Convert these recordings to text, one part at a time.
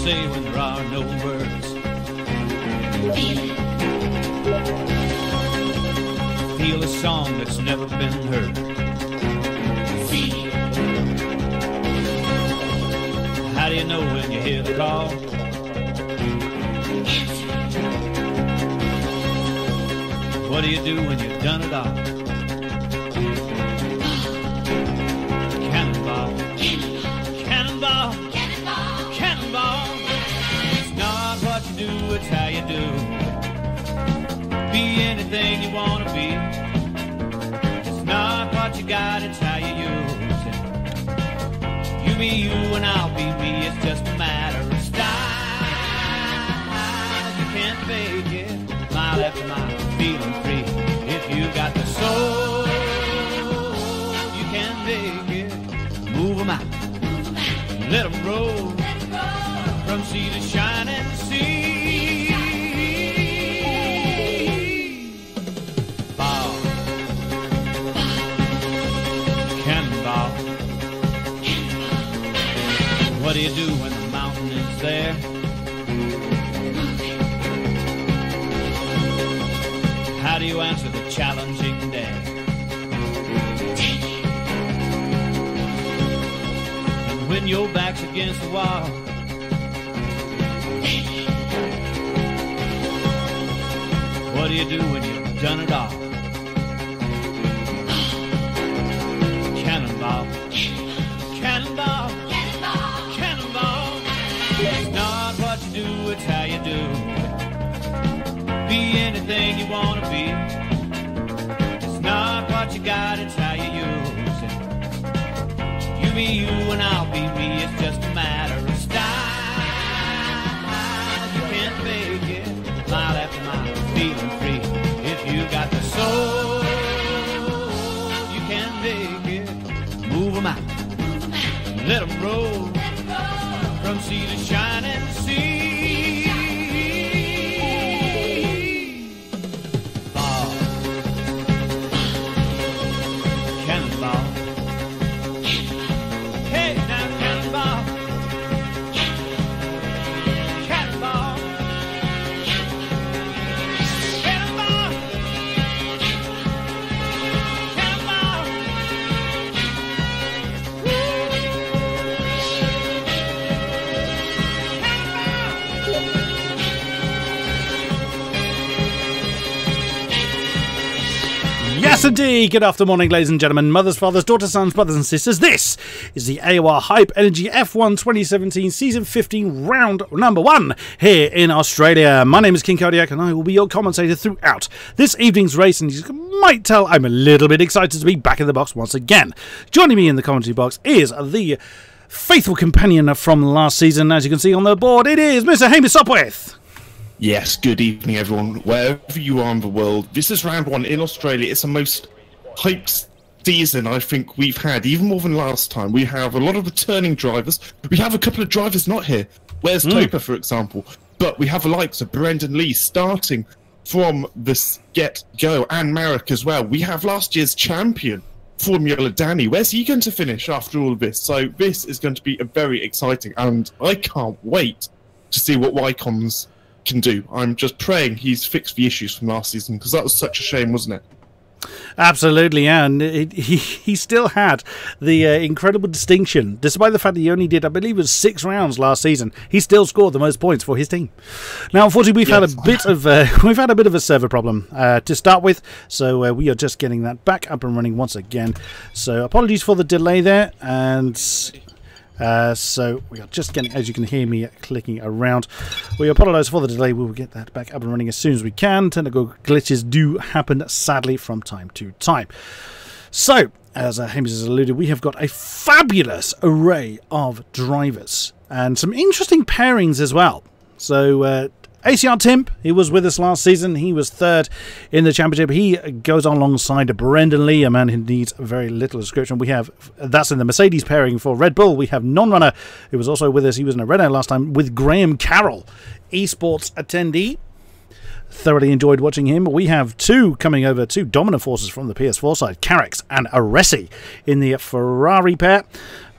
say when there are no words? Feel a song that's never been heard. How do you know when you hear the call? What do you do when you've done it all? Cannonball, cannonball, cannonball, cannonball. It's not what you do, it's how you do. Be anything you want to be. It's not what you got, it's how you use it. You be you and I'll be me, it's just a matter of style. You can't fake it, mile after mile, feeling free. If you got the soul, you can make it. Move 'em out, let 'em roll, from sea to shining sea. Ball, cannonball. What do you do when the mountain is there? How do you answer the challenging day? And when your back's against the wall, what do you do when you've done it all? Cannonball, cannonball, cannonball, cannonball. It's not what you do, it's how you do. Be anything you want to be. It's not what you got, it's how you use it. You be you and I'll be me, it's just a matter of style. You can't fake it, mile after mile, feeling free. If you got the soul, you can make it. Move 'em out, let 'em roll, from sea to shining sea. Yes, indeed. Good afternoon, ladies and gentlemen, mothers, fathers, daughters, sons, brothers and sisters. This is the AOR Hype Energy F1 2017 Season 15 round number 1 here in Australia. My name is King-Kodiak and I will be your commentator throughout this evening's race, and you might tell I'm a little bit excited to be back in the box once again. Joining me in the commentary box is the faithful companion from last season. As you can see on the board, it is Mr. Hamish Sopwith. Yes, good evening everyone, wherever you are in the world. This is round 1 in Australia. It's the most hyped season I think we've had, even more than last time. We have a lot of returning drivers. We have a couple of drivers not here. Where's Topa, for example? But we have the likes of Brendan Lee starting from this get-go, and Marek as well. We have last year's champion, Formula Danny. Where's he going to finish after all of this? So this is going to be a very exciting, and I can't wait to see what Wycombe's can do. I'm just praying he's fixed the issues from last season, because that was such a shame, wasn't it? Absolutely, yeah. And he still had the incredible distinction, despite the fact that he only did, I believe it was 6 rounds last season. He still scored the most points for his team. Now, unfortunately, we've had a bit of a server problem to start with, so we are just getting that back up and running once again. So apologies for the delay there, and so we are just getting, as you can hear me clicking around, we apologise for the delay. We will get that back up and running as soon as we can. Technical glitches do happen, sadly, from time to time. So, as Hamish has alluded, we have got a fabulous array of drivers and some interesting pairings as well. So, ACR Timp, he was with us last season. He was 3rd in the championship. He goes on alongside Brendan Lee, a man who needs very little description. We have, that's in the Mercedes pairing for Red Bull. We have Non-Runner, who was also with us. He was in a Renault last time with Graham Carroll, esports attendee. Thoroughly enjoyed watching him. We have two dominant forces from the PS4 side, Carrix and Aresi in the Ferrari pair.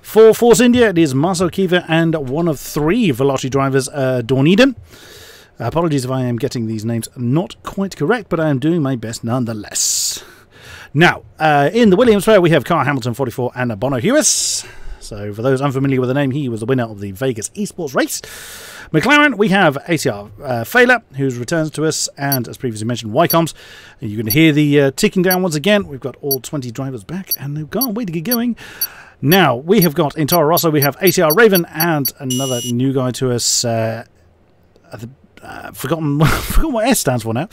For Force India, it is Marcel Kiefer and one of 3 Veloci drivers, Dawn Eden. Apologies if I am getting these names not quite correct, but I am doing my best nonetheless. Now, in the Williams pair, we have Carl Hamilton 44 and Bono Hewis. So, for those unfamiliar with the name, he was the winner of the Vegas Esports race. McLaren, we have ACR Failer, who returns to us, and as previously mentioned, Wycombs. And you can hear the ticking down once again. We've got all 20 drivers back, and they've gone way to get going. Now, we have got in Toro Rosso, we have ACR Raven, and another new guy to us. Forgotten what S stands for now.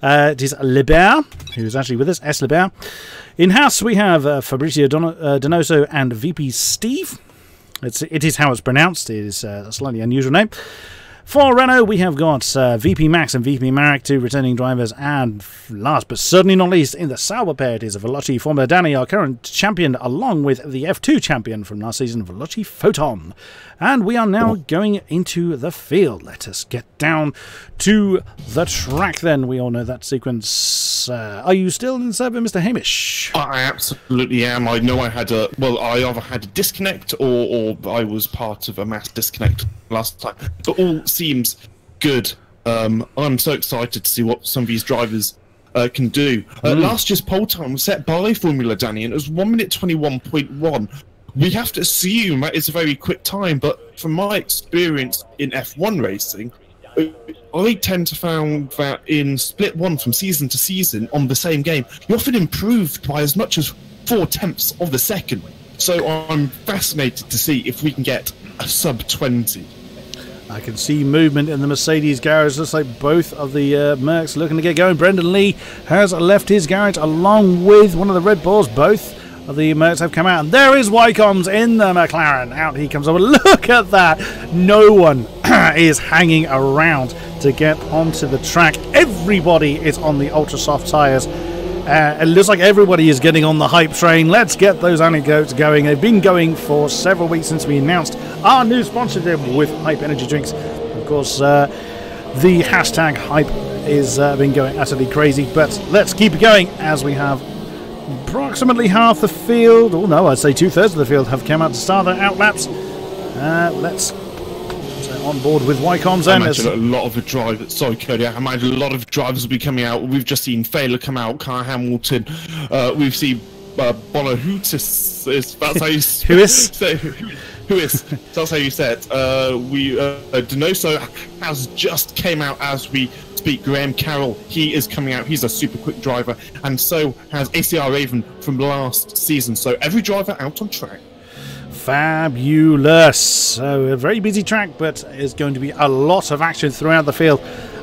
It is Lebert, who's actually with us, S. Lebert. In house, we have Fabrizio Donoso and VP Steve. It is how it's pronounced. It is a slightly unusual name. For Renault, we have got VP Max and VP Marek, 2 returning drivers. And last but certainly not least, in the Sauber pair, it is a Veloci Formula Danny, our current champion, along with the F2 champion from last season, Veloci Photon. And we are now going into the field. Let us get down to the track then. We all know that sequence. Are you still in the server, Mr. Hamish? I absolutely am. I know I had a... Well, I either had a disconnect or I was part of a mass disconnect last time. But all seems good. I'm so excited to see what some of these drivers can do. Last year's pole time was set by Formula Danny, and it was 1 minute 21.1. We have to assume that it's a very quick time, but from my experience in F1 racing, I tend to find that in split one from season to season on the same game, you're often improved by as much as 4/10 of a second. So I'm fascinated to see if we can get a sub 20. I can see movement in the Mercedes garage. Looks like both of the Mercs looking to get going. Brendan Lee has left his garage along with one of the Red Bulls. Both of the Mercs have come out, and there is Wycombs in the McLaren. Out he comes over. Look at that. No one is hanging around to get onto the track. Everybody is on the ultra soft tyres. It looks like everybody is getting on the hype train. Let's get those anecdotes going. They've been going for several weeks since we announced our new sponsorship with Hype Energy Drinks. Of course, the hashtag hype is been going utterly crazy, but let's keep it going as we have approximately half the field, oh no, I'd say 2/3 of the field have come out to start their out laps. Let's on board with Wycombs. I imagine a lot of the drivers. Sorry, Kodiak. I imagine a lot of drivers will be coming out. We've just seen Failer come out. Carl Hamilton. We've seen Bono Hootis. That's how you say who is? That's how you say it. Donoso has just came out as we speak. Graham Carroll. He is coming out. He's a super quick driver, and so has ACR Raven from last season. So every driver out on track. Fabulous. So a very busy track, but there's going to be a lot of action throughout the field.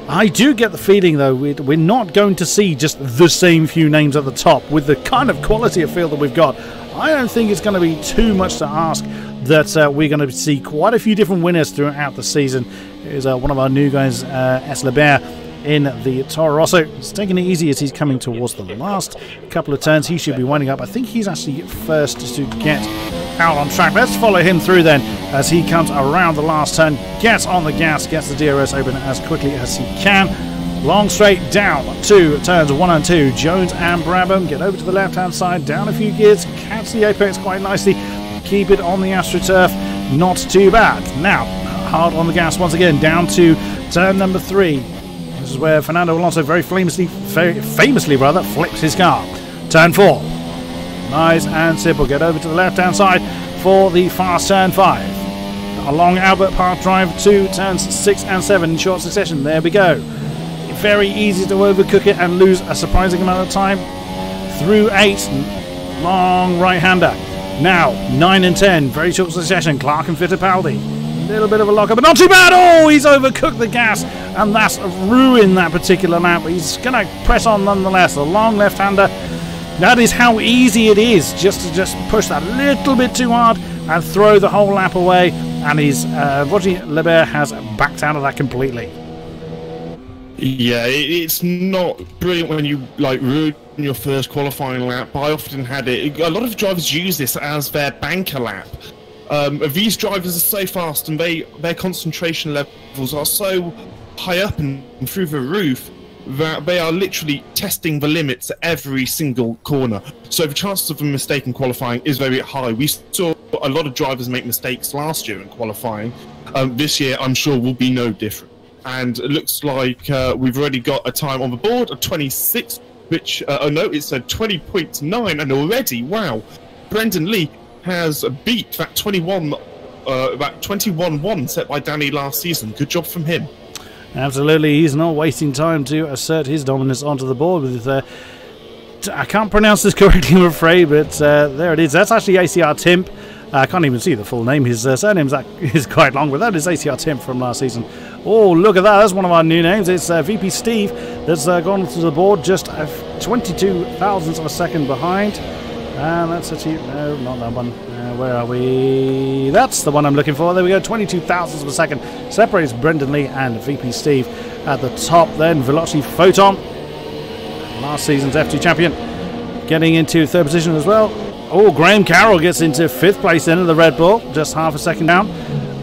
I do get the feeling, though, we're not going to see just the same few names at the top. With the kind of quality of field that we've got, I don't think it's going to be too much to ask that we're going to see quite a few different winners throughout the season. Here's one of our new guys, S. Lebert, in the Toro Rosso. He's taking it easy as he's coming towards the last couple of turns. He should be winding up. I think he's actually first to get out on track. Let's follow him through then as he comes around the last turn, gets on the gas, gets the DRS open as quickly as he can. Long straight down to turns 1 and 2. Jones and Brabham get over to the left hand side, down a few gears, catch the apex quite nicely, keep it on the AstroTurf, not too bad. Now hard on the gas once again, down to turn number 3. This is where Fernando Alonso very famously flips his car. Turn 4. Nice and simple. Get over to the left-hand side for the fast turn 5. Along Albert Park Drive to turns 6 and 7 in short succession. There we go. Very easy to overcook it and lose a surprising amount of time. Through 8. Long right-hander. Now 9 and 10. Very short succession. Clark and Fittipaldi. A little bit of a lock-up, but not too bad. Oh, he's overcooked the gas, and that's ruined that particular lap. But he's going to press on nonetheless. A long left-hander. That is how easy it is just to push that a little bit too hard and throw the whole lap away. And his Roger Lebert has backed out of that completely. Yeah, it's not brilliant when you ruin your first qualifying lap. But I often had it. A lot of drivers use this as their banker lap. These drivers are so fast, and their concentration levels are so high up and through the roof that they are literally testing the limits at every single corner. So the chances of a mistake in qualifying is very high. We saw a lot of drivers make mistakes last year in qualifying. This year, I'm sure, will be no different. And it looks like we've already got a time on the board of 26, which, oh no, it's a 20.9, and already, wow, Brendan Lee has beat that 21-1 set by Danny last season. Good job from him. Absolutely, he's not wasting time to assert his dominance onto the board with I can't pronounce this correctly, I'm afraid, but there it is. That's actually ACR Timp. I can't even see the full name. His surname is quite long, but that is ACR Timp from last season. Oh, look at that. That's one of our new names. It's VP Steve that's gone to the board just 22 thousandths of a second behind. And that's actually, no, not that one. Where are we? That's the one I'm looking for. There we go, 22 thousandths of a second. Separates Brendan Lee and VP Steve at the top. Then Veloci Photon, last season's F2 champion, getting into third position as well. Oh, Graham Carroll gets into fifth place then in the Red Bull, just half a second down.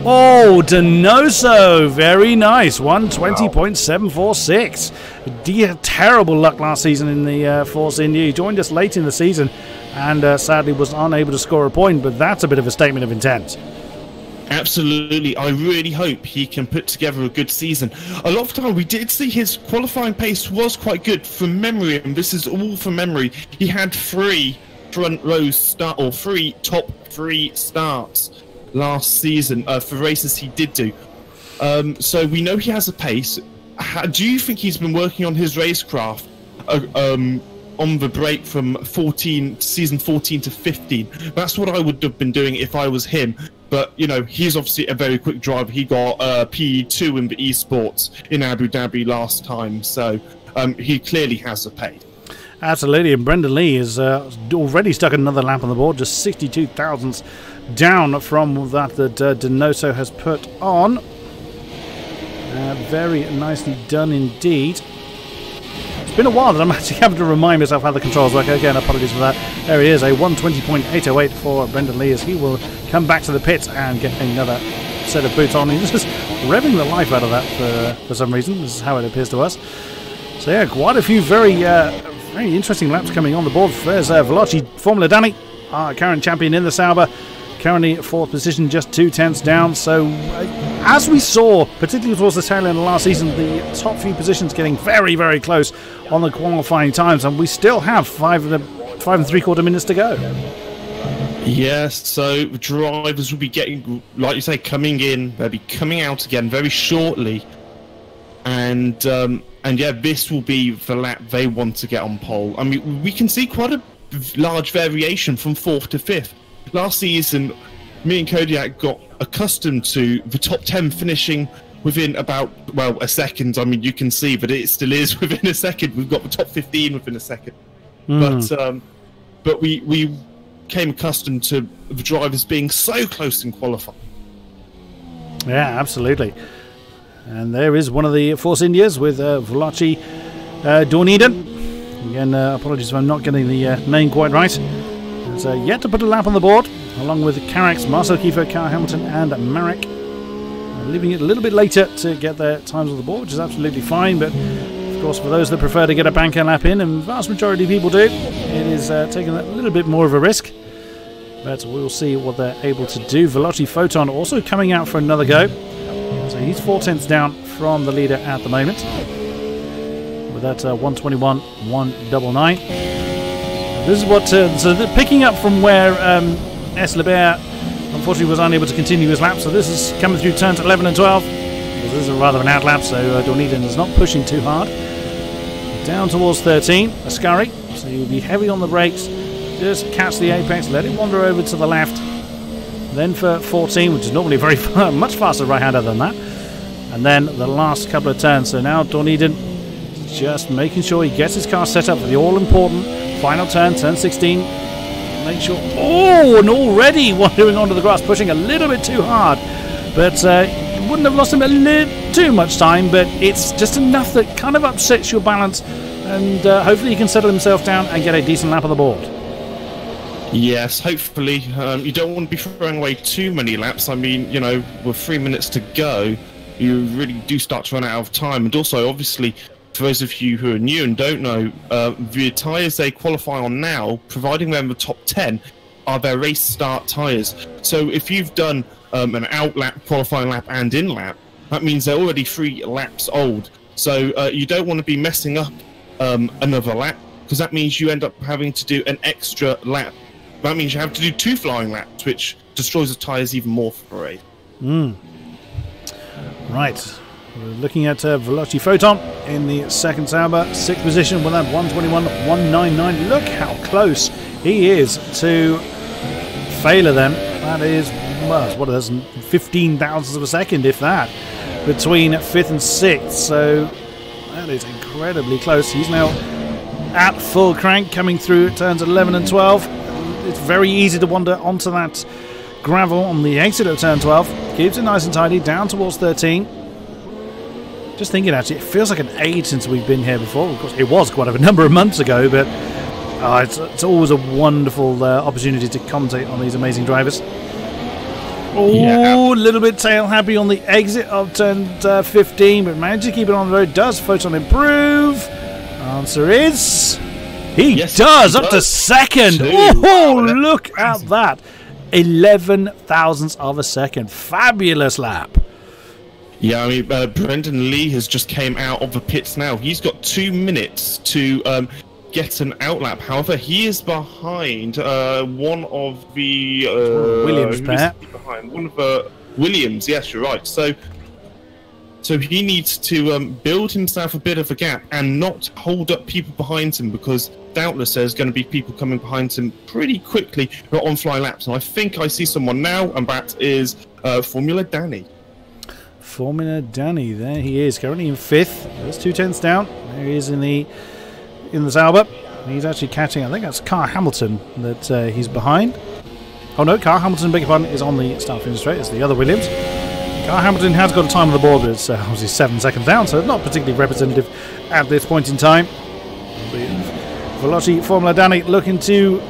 Oh, Donoso, very nice, 120.746. Terrible luck last season in the Forza India. He joined us late in the season and sadly was unable to score a point, but that's a bit of a statement of intent. Absolutely. I really hope he can put together a good season. A lot of time we did see his qualifying pace was quite good from memory, and this is all from memory. He had 3 front row start, or 3 top 3 starts last season for races he did do. So we know he has a pace. Do you think he's been working on his racecraft on the break from season 14 to 15? That's what I would have been doing if I was him. But, you know, he's obviously a very quick driver. He got P2 in the esports in Abu Dhabi last time. So he clearly has a pace. Absolutely, and Brendan Lee is already stuck another lap on the board, just 62 thousandths down from that Donoso has put on. Very nicely done indeed. It's been a while that I'm actually having to remind myself how the controls work. Again, apologies for that. There he is, a 120.808 for Brendan Lee as he will come back to the pit and get another set of boots on. He's just revving the life out of that for some reason. This is how it appears to us. So yeah, quite a few very interesting laps coming on the board. There's Veloci Formula Danny, our current champion in the Sauber, currently 4th position, just 2 tenths down. So as we saw, particularly towards the tail end of last season, the top few positions getting very, very close on the qualifying times, and we still have 5 3/4 minutes to go. Yes, so drivers will be getting, like you say, coming in. They'll be coming out again very shortly, and yeah, this will be the lap they want to get on pole. I mean, we can see quite a large variation from 4th to 5th. Last season, me and Kodiak got accustomed to the top 10 finishing within about, well, a second. I mean, you can see, but it still is within a second. We've got the top 15 within a second. But we came accustomed to the drivers being so close in qualifying. Yeah, absolutely. And there is one of the Force Indias with Veloci Dorniden. Again, apologies if I'm not getting the name quite right. There's yet to put a lap on the board, along with Carax, Marcel Kiefer, Carl Hamilton, and Marek. Leaving it a little bit later to get their times on the board, which is absolutely fine. But of course, for those that prefer to get a banker lap in, and the vast majority of people do, it is taking a little bit more of a risk. But we'll see what they're able to do. Veloci Photon also coming out for another go. So he's 4 tenths down from the leader at the moment. With that 121.199. This is what, so picking up from where S. Lebert unfortunately was unable to continue his lap. So this is coming through turns 11 and 12. This is rather an out lap, so Dorniden is not pushing too hard. Down towards 13, Ascari. So you'll be heavy on the brakes. Just catch the apex, let it wander over to the left. Then for 14, which is normally very much faster right-hander than that. And then the last couple of turns. So now Dorniden just making sure he gets his car set up for the all-important final turn, turn 16. Make sure... Oh, and already wandering onto the grass, pushing a little bit too hard. But wouldn't have lost him too much time, but it's just enough that kind of upsets your balance. And hopefully he can settle himself down and get a decent lap on the board. Yes, hopefully. You don't want to be throwing away too many laps. I mean, you know, with 3 minutes to go, you really do start to run out of time. And also, obviously, for those of you who are new and don't know, the tyres they qualify on now, providing they're in the top 10, are their race start tyres. So if you've done an out lap, qualifying lap, and in lap, that means they're already 3 laps old. So you don't want to be messing up another lap, because that means you end up having to do an extra lap. That means you have to do 2 flying laps, which destroys the tyres even more for a race. Right. We're looking at Veloci Photon in the second Sauber, 6th position with that 121.199. Look how close he is to Failer then. That is, well, what is 15 thousandths of a second, if that, between 5th and 6th. So that is incredibly close. He's now at full crank coming through turns 11 and 12. It's very easy to wander onto that gravel on the exit of turn 12. Keeps it nice and tidy down towards 13. Just thinking, actually, it feels like an age since we've been here before. Of course, it was quite a number of months ago, but it's always a wonderful opportunity to commentate on these amazing drivers. Oh, yeah. A little bit tail happy on the exit of turn 15, but managed to keep it on the road. Does Photon improve? Answer is he does, up to second. Oh, look at that. 11 thousandths of a second. Fabulous lap. Yeah, I mean, Brendan Lee has just came out of the pits now. He's got 2 minutes to get an outlap. However, he is behind one of the... Williams pair. Behind one of the Williams, yes, you're right. So he needs to build himself a bit of a gap and not hold up people behind him, because doubtless there's going to be people coming behind him pretty quickly who are on fly laps. And I think I see someone now, and that is Formula Danny. Formula Danny, there he is, currently in 5th. There's 2 tenths down. There he is in the Sauber. He's actually catching, I think that's Carl Hamilton that he's behind. Oh no, Carl Hamilton, beg your pardon, is on the start finish straight. It's the other Williams. Carl Hamilton has got a time on the board, but it's obviously 7 seconds down, so not particularly representative at this point in time. Veloci Formula Danny looking to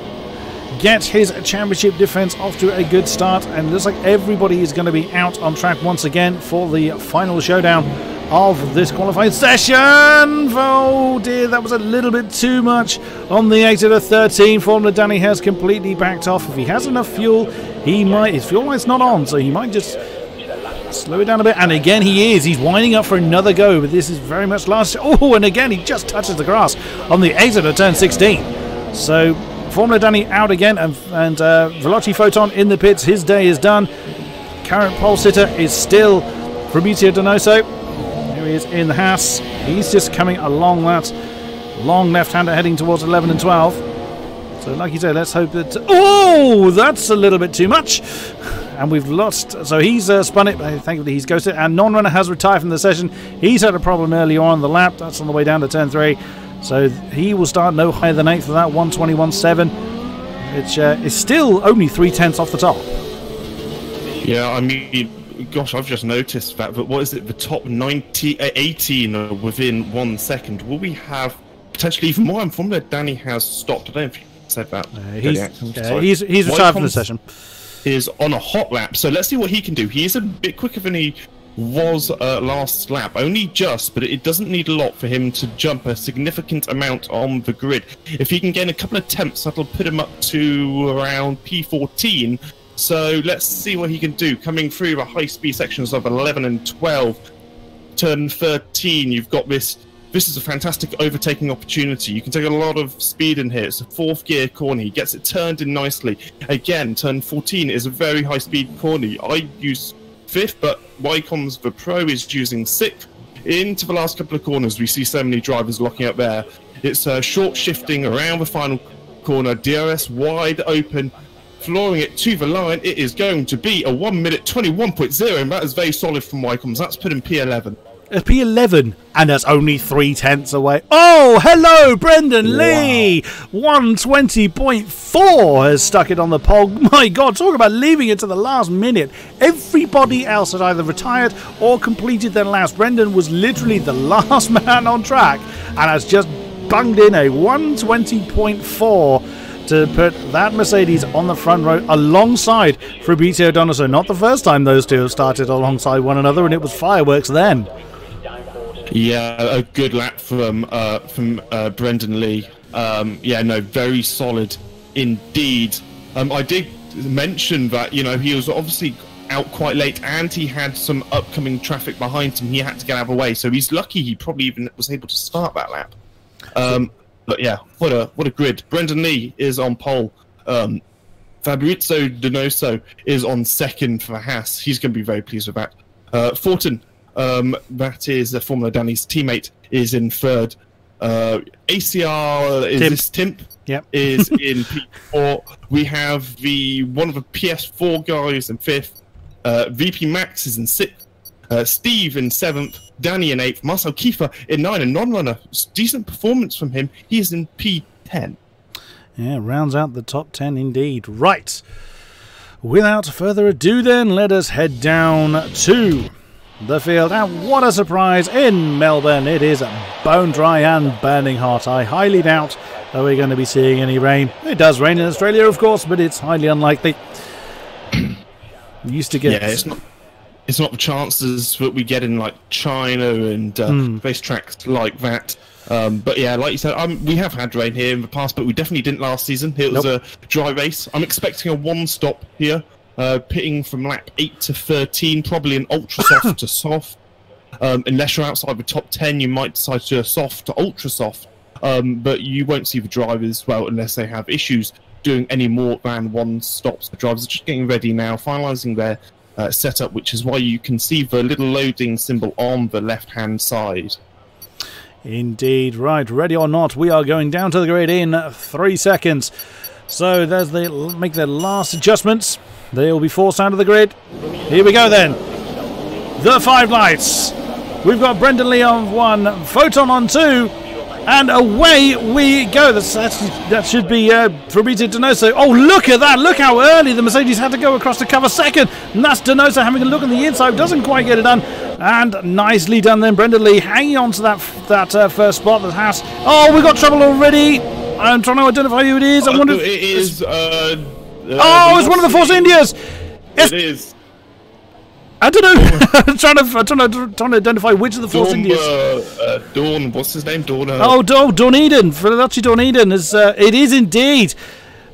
get his championship defense off to a good start, and it looks like everybody is going to be out on track once again for the final showdown of this qualifying session. Oh dear, that was a little bit too much on the exit of 13. Formula Danny has completely backed off. If he has enough fuel, he might, his fuel light's not on, so he might just slow it down a bit. And again he's winding up for another go, but this is very much last. Oh, and again he just touches the grass on the exit of turn 16. So Formula Danny out again, and Veloci Photon in the pits. His day is done. Current pole sitter is still Fabrizio Donoso. Here he is in the Haas. He's just coming along that long left-hander heading towards 11 and 12. So like you said, let's hope that... Oh, that's a little bit too much. And we've lost... So he's spun it. Thankfully he's ghosted. And non-runner has retired from the session. He's had a problem early on the lap. That's on the way down to turn 3. So he will start no higher than 8th for that 121.7, which is still only 3 tenths off the top. Yeah, I mean, gosh, I've just noticed that. But what is it? The top 18 are within 1 second. Will we have potentially even more? And Formula Danny has stopped. I don't know if you said that. He's retired from the session. Is on a hot lap, so let's see what he can do. He is a bit quicker than he was last lap, only just, but it doesn't need a lot for him to jump a significant amount on the grid. If he can gain a couple of tenths, that'll put him up to around P14. So let's see what he can do. Coming through the high-speed sections of 11 and 12, turn 13, you've got this. This is a fantastic overtaking opportunity. You can take a lot of speed in here. It's a 4th gear corner. He gets it turned in nicely. Again, turn 14 is a very high-speed corner. I use 5th, but Wycom's the Pro is using 6th. Into the last couple of corners, we see so many drivers locking up there. It's short shifting around the final corner. DRS wide open, flooring it to the line. It is going to be a 1 minute 21.0, and that is very solid from Wycom's. That's put in P11. P11, and that's only 3 tenths away. Oh, hello, Brendan Lee! 120.4 has stuck it on the pole. My God, talk about leaving it to the last minute. Everybody else had either retired or completed their last. Brendan was literally the last man on track and has just bunged in a 120.4 to put that Mercedes on the front row alongside Fabrizio Donoso. Not the first time those two have started alongside one another, and it was fireworks then. Yeah, a good lap from Brendan Lee. Yeah, no, very solid indeed. I did mention that, you know, he was obviously out quite late and he had some upcoming traffic behind him. He had to get out of the way, so he's lucky he probably even was able to start that lap. But yeah, what a grid. Brendan Lee is on pole. Fabrizio Donoso is on second for Haas. He's going to be very pleased with that. Fortin, that is Formula Danny's teammate, is in third. ACR is this Timp. Yep. Is in P4. We have one of the PS4 guys in fifth. VP Max is in sixth. Steve in seventh. Danny in eighth. Marcel Kiefer in nine. And non-runner, decent performance from him. He is in P10. Yeah, rounds out the top 10 indeed. Right. Without further ado then, let us head down to the field. And what a surprise in Melbourne. It is bone dry and burning hot. I highly doubt that we're going to be seeing any rain. It does rain in Australia, of course, but it's highly unlikely. Used to get... Yeah, it's not the chances that we get in like China and racetracks like that. But yeah, like you said, we have had rain here in the past, but we definitely didn't last season. It was a dry race. I'm expecting a one-stop here, pitting from lap 8 to 13, probably an ultra-soft to soft. Unless you're outside the top 10, you might decide to soft to ultra-soft. But you won't see the drivers, well, unless they have issues doing any more than one stops. The drivers are just getting ready now, finalising their setup, which is why you can see the little loading symbol on the left-hand side. Indeed. Right, ready or not, we are going down to the grid in 3 seconds. So there's make their last adjustments. They'll be forced out of the grid. Here we go then. The 5 lights. We've got Brendan Lee on 1, Photon on 2, and away we go. That should be Fabrizio Donoso. Oh, look at that. Look how early the Mercedes had to go across to cover second. And that's Donoso having a look on the inside. Doesn't quite get it done. And nicely done then. Brendan Lee hanging on to that first spot. That has. Oh, we got trouble already. I'm trying to identify who it is. I wonder if it is. it's one of the Force Indias. It is. I don't know. I'm trying to identify which of the Force Indias. Dawn. What's his name? Dawn. Dawn Eden. Felice Dawn Eden is. It is indeed.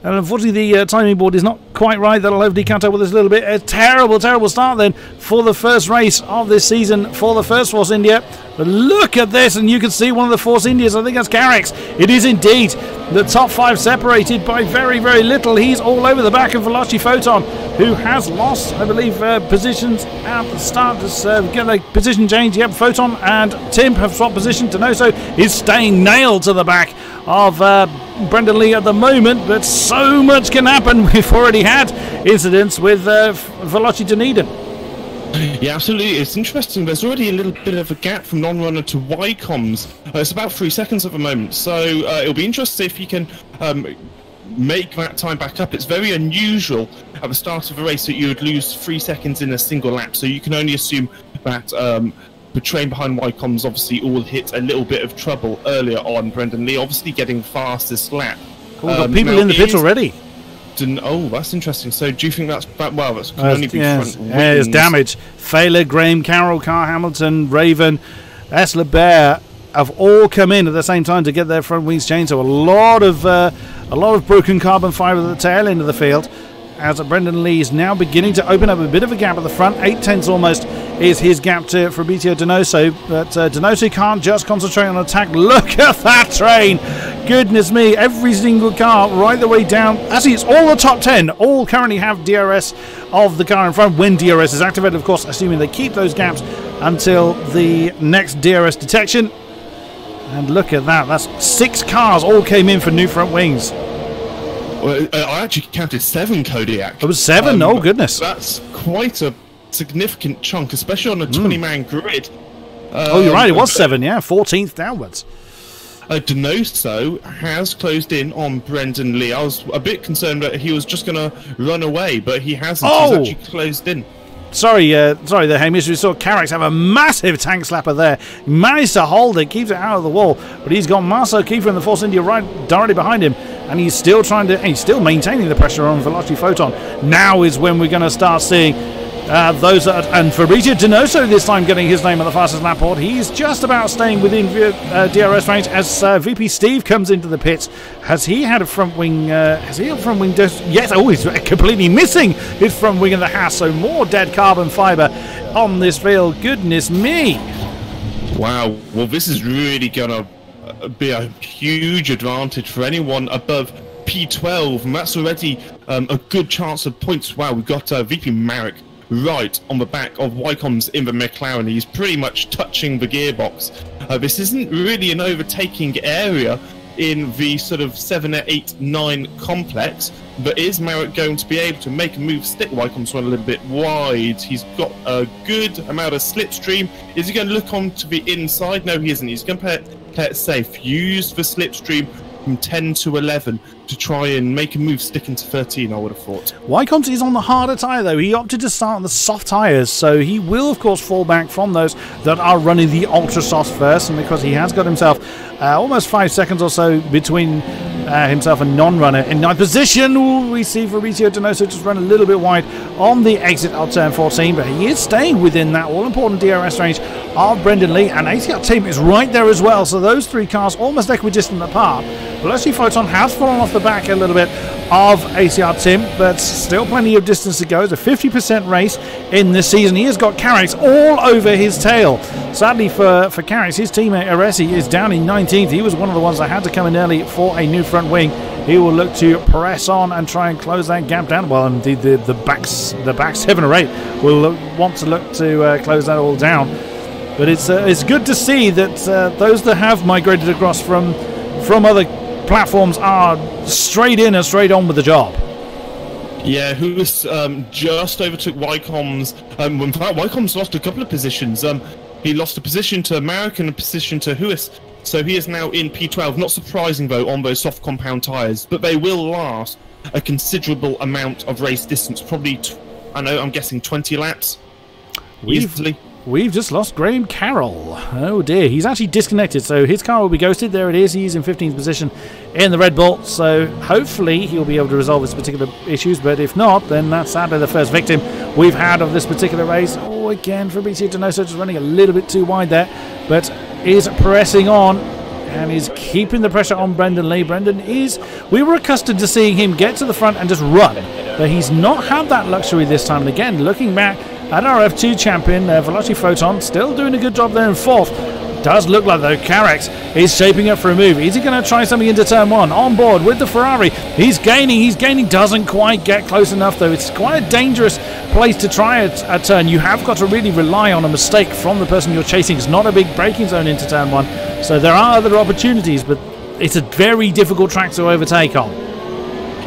And unfortunately, the timing board is not quite right. That'll hopefully count up with us a little bit. A terrible, terrible start then for the first race of this season for the first Force India. But look at this, and you can see one of the Force Indias. I think that's Carrick's. It is indeed. The top 5 separated by very, very little. He's all over the back of Veloci Photon, who has lost, I believe, positions at the start. Get a position change. Yep, Photon and Tim have swapped position. Donoso is staying nailed to the back of Brendan Lee at the moment, but so much can happen. We've already had incidents with Veloci Dunedin. Yeah, absolutely. It's interesting. There's already a little bit of a gap from non-runner to Y-Coms. It's about 3 seconds at the moment, so it'll be interesting if you can make that time back up. It's very unusual at the start of a race that you would lose 3 seconds in a single lap, so you can only assume that the train behind Y-Coms obviously all hit a little bit of trouble earlier on. Brendan Lee obviously getting fastest lap. We've got people in the pits already. Oh, that's interesting. So do you think that's well? That's can only be front wings. There's damage. Failer, Graham, Carroll, Carr Hamilton, Raven, S. LeBear have all come in at the same time to get their front wings changed. So a lot of broken carbon fibre at the tail end of the field. As Brendan Lee is now beginning to open up a bit of a gap at the front. 8/10 almost is his gap to Fabrizio Donoso, but Donoso can't just concentrate on attack. Look at that train! Goodness me, every single car right the way down. Actually, it's all the top 10. All currently have DRS of the car in front when DRS is activated, of course, assuming they keep those gaps until the next DRS detection. And look at that, that's 6 cars all came in for new front wings. Well, I actually counted 7 Kodiak. It was 7? Oh, goodness. That's quite a significant chunk, especially on a 20-man grid. Oh, you're right, it was 7, yeah, 14th downwards. Donoso has closed in on Brendan Lee. I was a bit concerned that he was just going to run away, but he hasn't. Oh! He's actually closed in. Sorry there, Hamish. We saw Carrick have a massive tank slapper there. He managed to hold it, keeps it out of the wall, but he's got Marcel Kiefer in the Force India right directly behind him, and he's still maintaining the pressure on Veloci Photon. Now is when we're going to start seeing And Fabrizio Donoso this time getting his name on the fastest lap board. He's just about staying within DRS range as VP Steve comes into the pits. Has he had a front wing? Has he had a front wing? Yes. Oh, he's completely missing his front wing in the Haas. So more dead carbon fibre on this field. Goodness me! Wow. Well, this is really going to be a huge advantage for anyone above P12, and that's already a good chance of points. Wow, we've got VP Marek right on the back of Wycombe's in the McLaren. He's pretty much touching the gearbox. This isn't really an overtaking area in the sort of 7, 8, 9 complex, but is Marek going to be able to make a move, stick Wycombe's one a little bit wide? He's got a good amount of slipstream. Is he going to look onto the inside? No, he isn't. He's going to play it safe. Use the slipstream from 10 to 11 to try and make a move sticking to 13, I would have thought. Wycombe is on the harder tyre though. He opted to start on the soft tyres, so he will of course fall back from those that are running the ultra soft first, and because he has got himself almost 5 seconds or so between himself and non-runner in 9th position. Ooh, we see Fabrizio Donoso just run a little bit wide on the exit of turn 14, but he is staying within that all-important DRS range of Brendan Lee, and ACR Team is right there as well, so those three cars almost equidistant apart. Velocity Photon has fallen off the back a little bit of ACR Tim, but still plenty of distance to go. It's a 50% race in this season. He has got Carrix all over his tail. Sadly for Carrix, his teammate Aresi is down in 19th. He was one of the ones that had to come in early for a new front wing. He will look to press on and try and close that gap down. Well, indeed, the back 7 or 8 will want to look to close that all down. But it's good to see that those that have migrated across from other platforms are straight in and straight on with the job. Yeah, who's just overtook Wycombe's. In fact, Wycombe's lost a couple of positions. He lost a position to Marek and a position to Huis. So he is now in P12. Not surprising, though, on those soft compound tyres. But they will last a considerable amount of race distance. Probably, I'm guessing 20 laps. Easily. We've just lost Graham Carroll. Oh dear, he's actually disconnected, so his car will be ghosted. There it is, he's in 15th position in the Red Bull, so hopefully he'll be able to resolve his particular issues, but if not, then that's sadly the first victim we've had of this particular race. Oh, again, Fabrizio Donoso just running a little bit too wide there, but is pressing on and is keeping the pressure on Brendan Lee. We were accustomed to seeing him get to the front and just run, but he's not had that luxury this time. And again, looking back at our F2 champion, Velocity Photon, still doing a good job there in 4th. Does look like though Carrix is shaping up for a move. Is he going to try something into turn 1? On board with the Ferrari. He's gaining, doesn't quite get close enough though. It's quite a dangerous place to try a turn. You have got to really rely on a mistake from the person you're chasing. It's not a big braking zone into turn 1. So there are other opportunities, but it's a very difficult track to overtake on.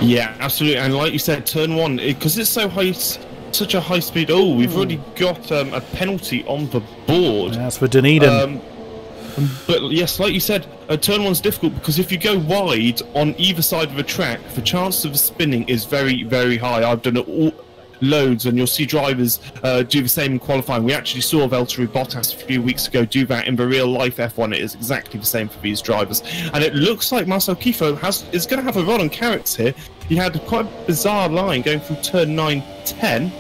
Yeah, absolutely. And like you said, turn 1, because it's so high, such a high speed. Oh, we've already got a penalty on the board. That's for Dunedin. But yes, like you said, turn 1's difficult because if you go wide on either side of the track, the chance of spinning is very, very high. I've done it all loads, and you'll see drivers do the same in qualifying. We actually saw Valtteri Bottas a few weeks ago do that in the real life F1. It is exactly the same for these drivers, and it looks like Marcel Kifo is going to have a run on Carrix here. He had quite a bizarre line going from turn 9-10.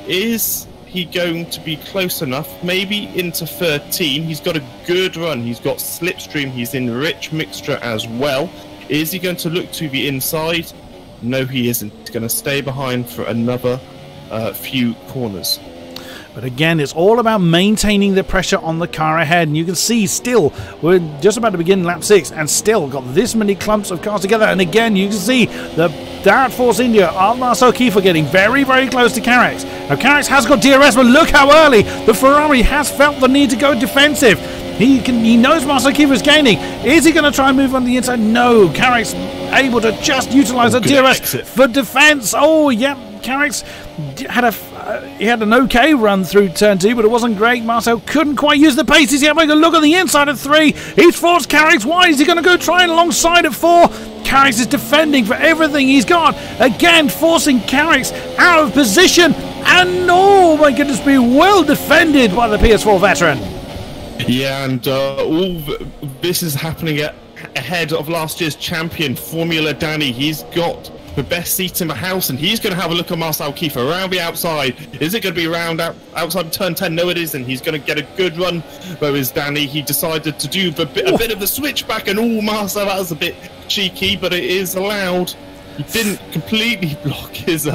Is he going to be close enough? Maybe into 13. He's got a good run. He's got slipstream. He's in rich mixture as well. Is he going to look to the inside? No, he isn't. He's going to stay behind for another few corners. But again, it's all about maintaining the pressure on the car ahead. And you can see still, we're just about to begin lap 6 and still got this many clumps of cars together. And again, you can see the Darrett Force India of Marcel Kiefer getting very, very close to Carrix. Now, Carrix has got DRS, but look how early the Ferrari has felt the need to go defensive. He knows Marcel Kiefer is gaining. Is he going to try and move on the inside? No. Carrix able to just utilize the DRS for defense. Oh, yeah. Carrix had an okay run through turn 2, but it wasn't great. Marcel couldn't quite use the pace. He's having a look on the inside at 3. He's forced Carrix wide. Is he going to go try and alongside at 4? Carrix is defending for everything he's got. Again, forcing Carrix out of position. And oh my goodness, be well defended by the PS4 veteran. Yeah, and all this is happening ahead of last year's champion, Formula Danny. He's got the best seat in the house, and he's going to have a look at Marcel Kiefer around the outside. Is it going to be around outside turn 10? No, it isn't. He's going to get a good run. Whereas Danny, he decided to do a bit of a switchback, and Marcel, that was a bit cheeky, but it is allowed. He didn't completely block his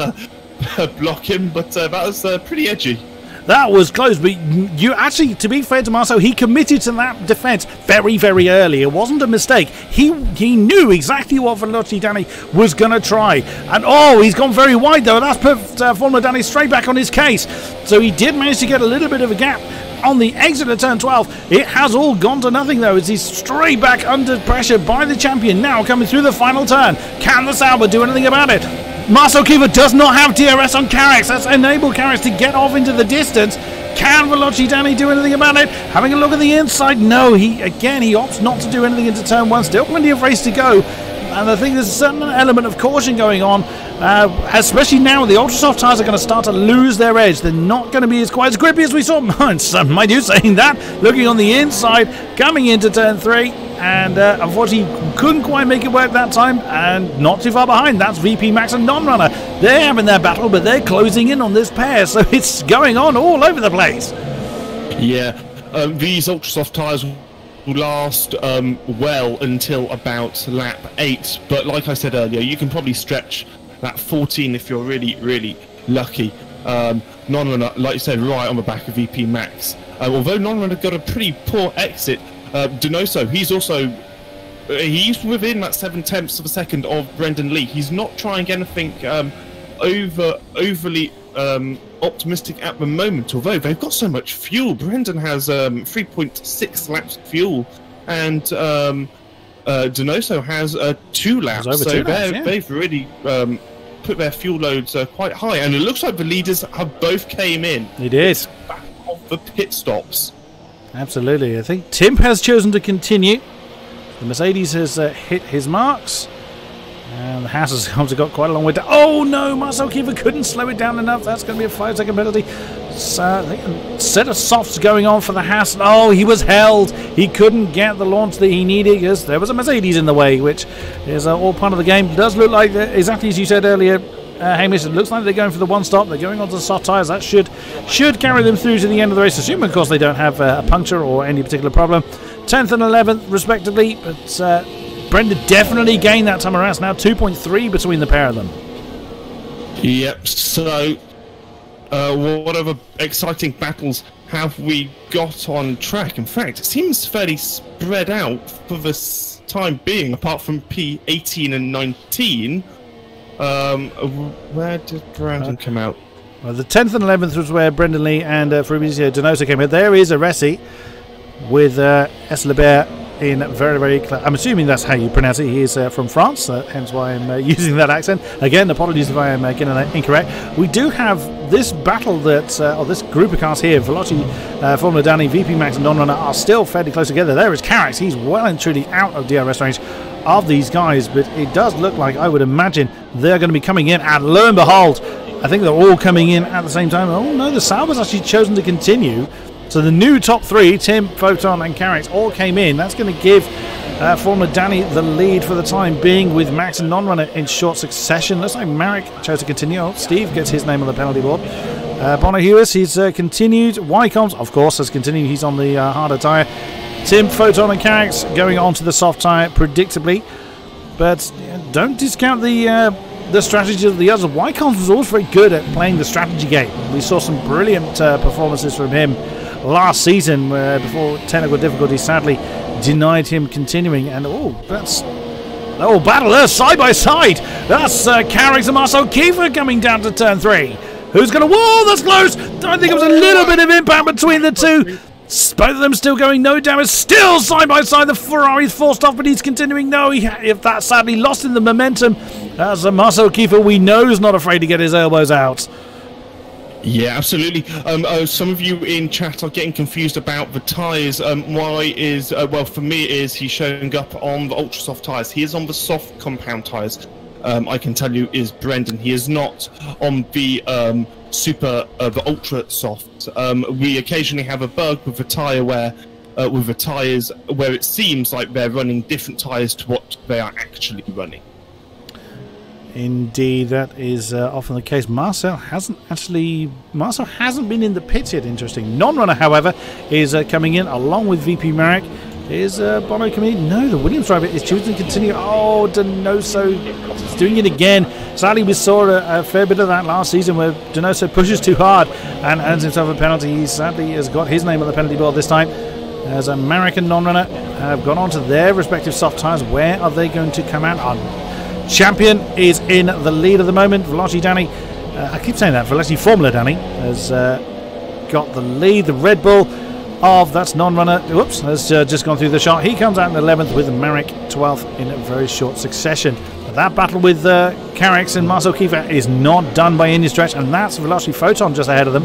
block him, but that was pretty edgy. That was close, but you actually, to be fair to Marcel, he committed to that defence very, very early. It wasn't a mistake. He knew exactly what Veloci Danny was going to try. And he's gone very wide though. That's put Formula Danny straight back on his case. So he did manage to get a little bit of a gap on the exit of turn 12. It has all gone to nothing though, as he's straight back under pressure by the champion. Now coming through the final turn. Can the Sauber do anything about it? Marcel Kiefer does not have DRS on Carrax. That's enabled Carrax to get off into the distance. Can Veloci Danny do anything about it? Having a look at the inside, no. He opts not to do anything into turn 1. Still plenty of race to go. And I think there's a certain element of caution going on, especially now the ultra soft tyres are going to start to lose their edge. They're not going to be quite as grippy as we saw. Mind you saying that, looking on the inside, coming into turn 3. And unfortunately, couldn't quite make it work that time, and not too far behind. That's VP Max and Non-Runner. They're having their battle, but they're closing in on this pair, so it's going on all over the place. Yeah, these ultra soft tyres will last well until about lap 8, but like I said earlier, you can probably stretch that 14 if you're really, really lucky. Non-Runner, like you said, right on the back of VP Max. Although Non-Runner got a pretty poor exit, Donoso, he's within that 0.7 of a second of Brendan Lee. He's not trying anything overly optimistic at the moment, although they've got so much fuel. Brendan has 3.6 laps of fuel, and Donoso has 2 laps. Over so 2 laps, yeah. They've really put their fuel loads quite high, and it looks like the leaders have both came in. It is. Back off the pit stops. Absolutely. I think Tim has chosen to continue. The Mercedes has hit his marks. And the Haas has also got quite a long way down. Oh no, Marcel Kiefer couldn't slow it down enough. That's going to be a 5-second penalty. So, set of softs going on for the Haas. Oh, he was held. He couldn't get the launch that he needed because there was a Mercedes in the way, which is all part of the game. It does look like, exactly as you said earlier, Hamish, it looks like they're going for the one stop. They're going onto the soft tyres. That should carry them through to the end of the race, assuming, of course, they don't have a puncture or any particular problem. 10th and 11th, respectively. But Brendan definitely gained that time around. It's now 2.3 between the pair of them. Yep, so what other exciting battles have we got on track? In fact, it seems fairly spread out for the time being, apart from P18 and 19. Where did Brandon come out? Well, the 10th and 11th was where Brendan Lee and Fabrizio Donoso came out. There is a Resi with S. Lebert in very, very... I'm assuming that's how you pronounce it. He is from France, hence why I'm using that accent. Again, apologies if I am getting that incorrect. We do have this battle that... or this group of cars here, Veloci, Formula Danny, VP Max and Non-Runner are still fairly close together. There is Carrax. He's well and truly out of DRS range of these guys, but it does look like, I would imagine, they're going to be coming in, and lo and behold, I think they're all coming in at the same time. Oh no, the Sauber's actually chosen to continue. So the new top 3, Tim, Photon and Carrax, all came in. That's going to give Formula Danny the lead for the time being, with Max and Non-Runner in short succession. Looks like Marek chose to continue. Oh, Steve gets his name on the penalty board. Bono Hewis, he's continued. Wycombs, of course, has continued. He's on the harder tyre. Tim, Photon and Carrax going on to the soft tyre predictably. But don't discount the strategy of the others. Wycombs was always very good at playing the strategy game. We saw some brilliant performances from him last season, before technical difficulties sadly denied him continuing. And that's battle there side by side. That's Carrax and Marcel Kiefer coming down to turn 3. Who's going to... Whoa, that's close! I think it was a little bit of impact between the two. Both of them still going, no damage, still side by side. The Ferrari's forced off, but he's continuing. No, if that sadly lost in the momentum. As Marcel Kiefer, we know, is not afraid to get his elbows out. Yeah, absolutely. Some of you in chat are getting confused about the tyres. Why is... well, for me, it is he's showing up on the ultra soft tyres. He is on the soft compound tyres. I can tell you is Brendan. He is not on the the ultra soft. We occasionally have a bug with the tyre where with the tyres where it seems like they're running different tyres to what they are actually running. Indeed, that is often the case. Marcel hasn't been in the pits yet, interesting. Non-runner, however, is coming in along with VP Marek. Is Bono coming in? No, the Williams driver is choosing to continue. Oh, Donoso is doing it again. Sadly, we saw a fair bit of that last season where Donoso pushes too hard and earns himself a penalty. He sadly has got his name on the penalty board this time. As a Marek and non-runner have gone on to their respective soft tyres. Where are they going to come out on? Champion is in the lead at the moment. Veloci Danny, I keep saying that, Veloci Formula Danny has got the lead. The Red Bull of that's non-runner, whoops, has just gone through the shot. He comes out in 11th with Marek 12th in a very short succession. That battle with Carrix and Marcel Kiefer is not done by any stretch, and that's Veloci Photon just ahead of them.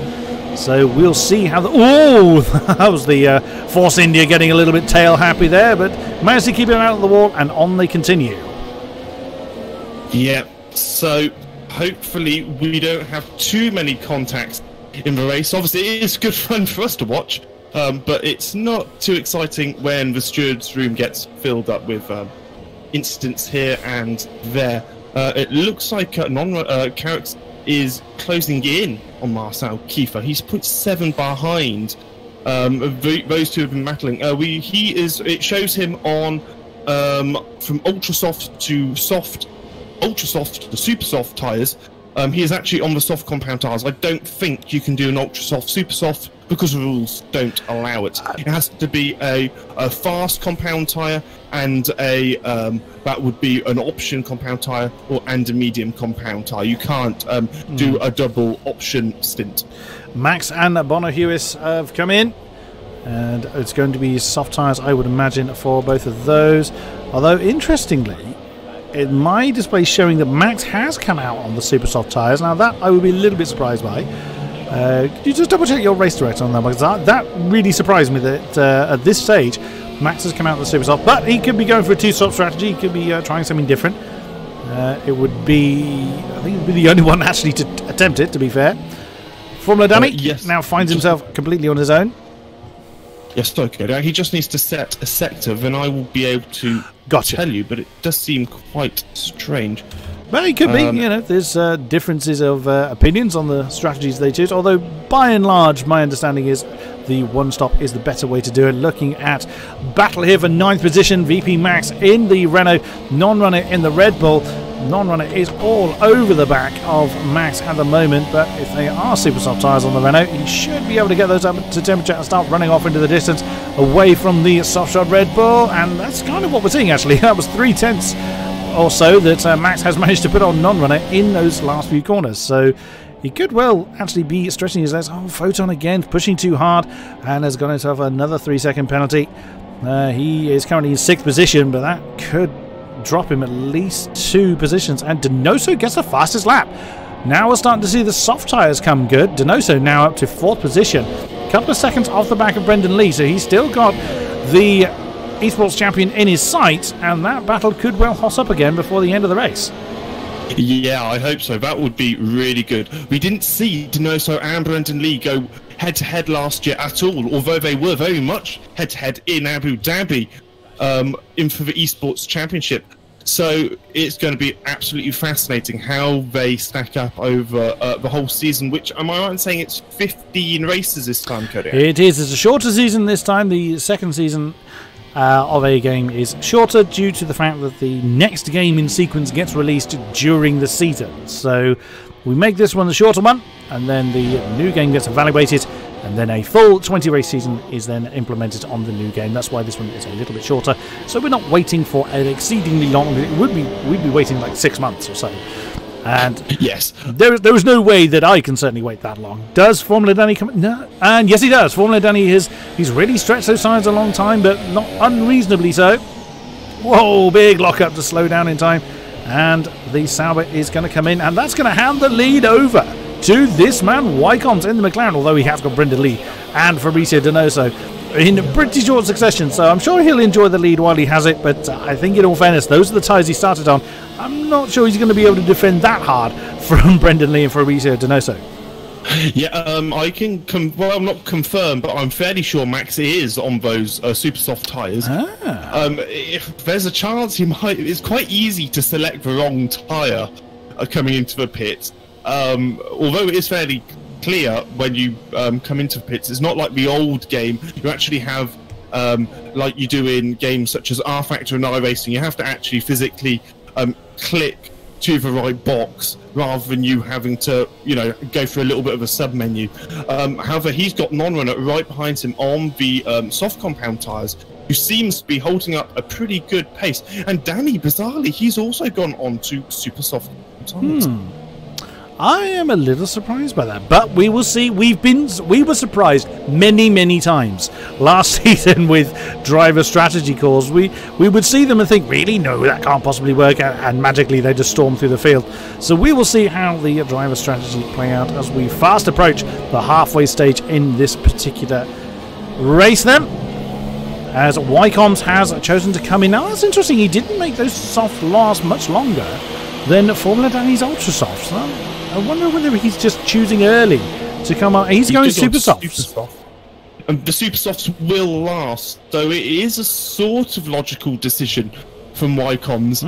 So we'll see how the... Oh, that was the Force India getting a little bit tail happy there, but managed to keep him out of the wall, and on they continue. Yeah, so hopefully we don't have too many contacts in the race. Obviously, it is good fun for us to watch, but it's not too exciting when the steward's room gets filled up with incidents here and there. It looks like Carrix is closing in on Marcel Kiefer. He's 0.7 behind. Those two have been battling. It shows him on from ultra soft to soft, ultra soft to super soft tyres. He is actually on the soft compound tyres. I don't think you can do an ultra soft, super soft because the rules don't allow it. It has to be a fast compound tyre and that would be an option compound tyre and a medium compound tyre. You can't do a double option stint. Max and Bono Hewis have come in, and it's going to be soft tyres, I would imagine, for both of those. Although, interestingly, my display showing that Max has come out on the super soft tyres. Now, that I would be a little bit surprised by. Could you just double check your race director on that? Because that really surprised me that at this stage Max has come out with the super soft, but he could be going for a two-stop strategy. He could be trying something different. It would be, I think, it would be the only one actually to attempt it, to be fair. Formula Danny yes. Now finds himself completely on his own. Yes, okay. He just needs to set a sector, then I will be able to tell you, but it does seem quite strange. Well, it could be, you know, there's differences of opinions on the strategies they choose, although by and large, my understanding is the one-stop is the better way to do it. Looking at battle here for 9th position, VP Max in the Renault, non-runner in the Red Bull. Non-runner is all over the back of Max at the moment, but if they are super soft tyres on the Renault, he should be able to get those up to temperature and start running off into the distance away from the soft shod Red Bull, and that's kind of what we're seeing actually. That was 3/10 or so that Max has managed to put on non-runner in those last few corners, so he could well actually be stretching his legs. Oh, Photon again, pushing too hard, and has got himself another 3-second penalty. He is currently in 6th position, but that could drop him at least 2 positions, and Donoso gets the fastest lap. Now we're starting to see the soft tyres come good. Donoso now up to 4th position, a couple of seconds off the back of Brendan Lee, so he's still got the esports champion in his sights, and that battle could well hot up again before the end of the race. Yeah, I hope so. That would be really good. We didn't see Donoso and Brendan Lee go head-to-head last year at all, although they were very much head-to-head in Abu Dhabi in for the esports championship. So it's going to be absolutely fascinating how they stack up over the whole season, which, am I right in saying it's 15 races this time, Kodiak? It is. It's a shorter season this time. The second season of a game is shorter due to the fact that the next game in sequence gets released during the season. So we make this one the shorter one, and then the new game gets evaluated, and then a full 20-race season is then implemented on the new game. That's why this one is a little bit shorter. So we're not waiting for an exceedingly long... We'd be waiting like 6 months or so. And yes, there is no way that I can certainly wait that long. Does Formula Danny come? No, and yes, he does. Formula Danny he's really stretched those sides a long time, but not unreasonably so. Whoa, big lockup to slow down in time, and the Sauber is going to come in, and that's going to hand the lead over to this man Wycombe in the McLaren. Although he has got Brendan Lee and Fabricio Donoso in pretty short succession, so I'm sure he'll enjoy the lead while he has it, but I think in all fairness, those are the tyres he started on. I'm not sure he's going to be able to defend that hard from Brendan Lee and Fabricio Donoso. Yeah, I can well, I'm not confirmed, but I'm fairly sure Max is on those super soft tyres. If there's a chance he might, it's quite easy to select the wrong tyre coming into the pit. Although it is fairly clear when you come into the pits, it's not like the old game. You actually have, like you do in games such as rFactor and iRacing, you have to actually physically click to the right box rather than you having to, you know, go through a little bit of a sub-menu. However, he's got Non-Runner right behind him on the soft compound tyres, who seems to be holding up a pretty good pace. And Danny, bizarrely, he's also gone on to super soft tyres. I am a little surprised by that, but we will see. We were surprised many times last season with driver strategy calls. We would see them and think, really, no, that can't possibly work, and magically they just storm through the field. So we will see how the driver strategy play out as we fast approach the halfway stage in this particular race. Then, as Wycombs has chosen to come in. Now that's interesting. He didn't make those soft last much longer than Formula Danny's ultra softs. So I wonder whether he's just choosing early to come up. He's going super softs. And the super softs will last, so it is a sort of logical decision from Wycombs.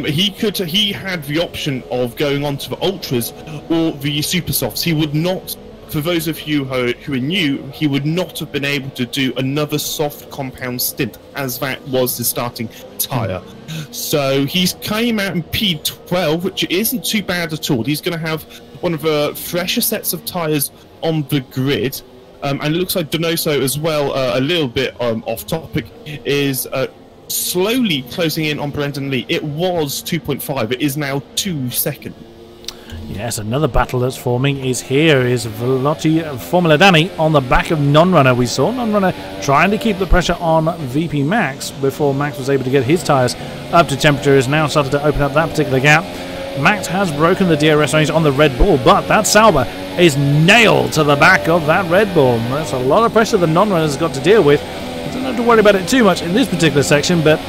He had the option of going on to the ultras or the super softs. He would not, for those of you who are new, he would not have been able to do another soft compound stint, as that was his starting tyre. So he's came out in P12, which isn't too bad at all. He's going to have one of the fresher sets of tyres on the grid. And it looks like Donoso as well, a little bit off topic, is slowly closing in on Brendan Lee. It was 2.5, it is now 2 seconds. Yes, another battle that's forming is here. Is Veloci Formula Danny on the back of Non-Runner. We saw Non-Runner trying to keep the pressure on VP Max before Max was able to get his tyres up to temperature. Has now started to open up that particular gap. Max has broken the DRS range on the Red Bull, but that Sauber is nailed to the back of that Red Bull. That's a lot of pressure the Non-Runner's got to deal with. I don't have to worry about it too much in this particular section, but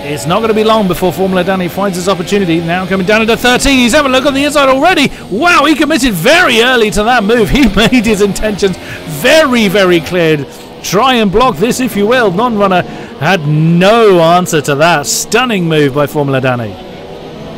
it's not going to be long before Formula Danny finds his opportunity. Now coming down into 13. He's having a look on the inside already. Wow, he committed very early to that move. He made his intentions very clear. Try and block this, if you will. Non-Runner had no answer to that. Stunning move by Formula Danny.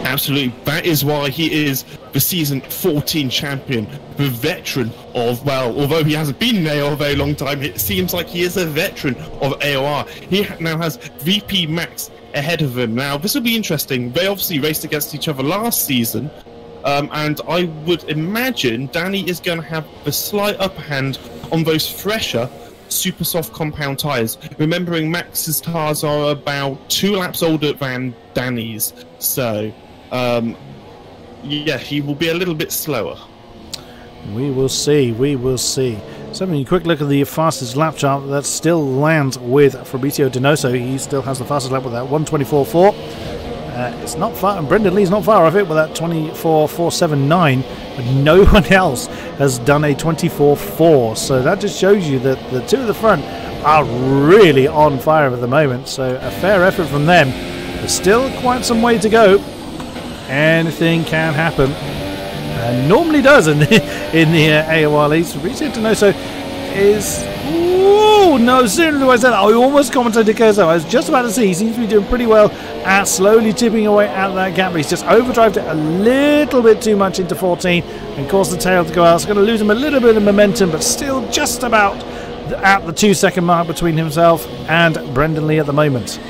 Absolutely. That is why he is the season 14 champion, the veteran of, well, although he hasn't been in AOR a very long time, it seems like he is a veteran of AOR. He now has VP Max ahead of him. Now, this will be interesting. They obviously raced against each other last season, and I would imagine Danny is going to have the slight upper hand on those fresher super soft compound tyres. Remembering Max's tyres are about 2 laps older than Danny's, so yeah, he will be a little bit slower. We will see. So having a quick look at the fastest lap chart, that still lands with Fabrizio Donoso. He still has the fastest lap with that 1:24.4. It's not far, and Brendan Lee's not far off it with that 24.479, but no one else has done a 24.4. So that just shows you that the two at the front are really on fire at the moment. So a fair effort from them. There's still quite some way to go. Anything can happen. Normally does in the AOR leagues. Fabrizio Donoso is... Ooh, no sooner do I say that, I almost commented Curso. I was just about to see, he seems to be doing pretty well at slowly chipping away at that gap, but he's just overdrived it a little bit too much into 14 and caused the tail to go out. It's going to lose him a little bit of momentum, but still just about at the 2 second mark between himself and Brendan Lee at the moment.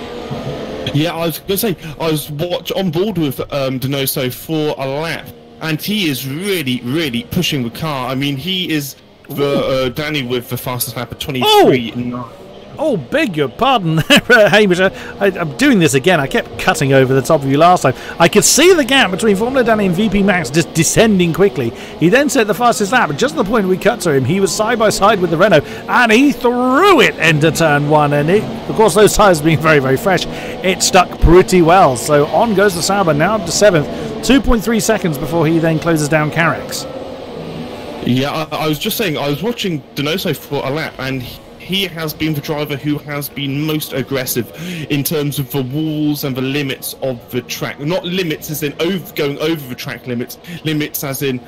Yeah, I was going to say, I was on board with Donoso for a lap, and he is really pushing the car. I mean, he is the Danny with the fastest lap at 23.9. Oh, beg your pardon there, Hamish. I'm doing this again. I kept cutting over the top of you last time. I could see the gap between Formula Danny and VP Max just descending quickly. He then set the fastest lap, but just at the point we cut to him, he was side by side with the Renault, and he threw it into turn 1. And of course, those tyres being very fresh, it stuck pretty well. So on goes the Sauber, now up to 7th, 2.3 seconds before he then closes down Carrick's. Yeah, I was just saying, I was watching Donoso for a lap, and he has been the driver who has been most aggressive in terms of the walls and the limits of the track. Not limits as in going over the track limits, limits as in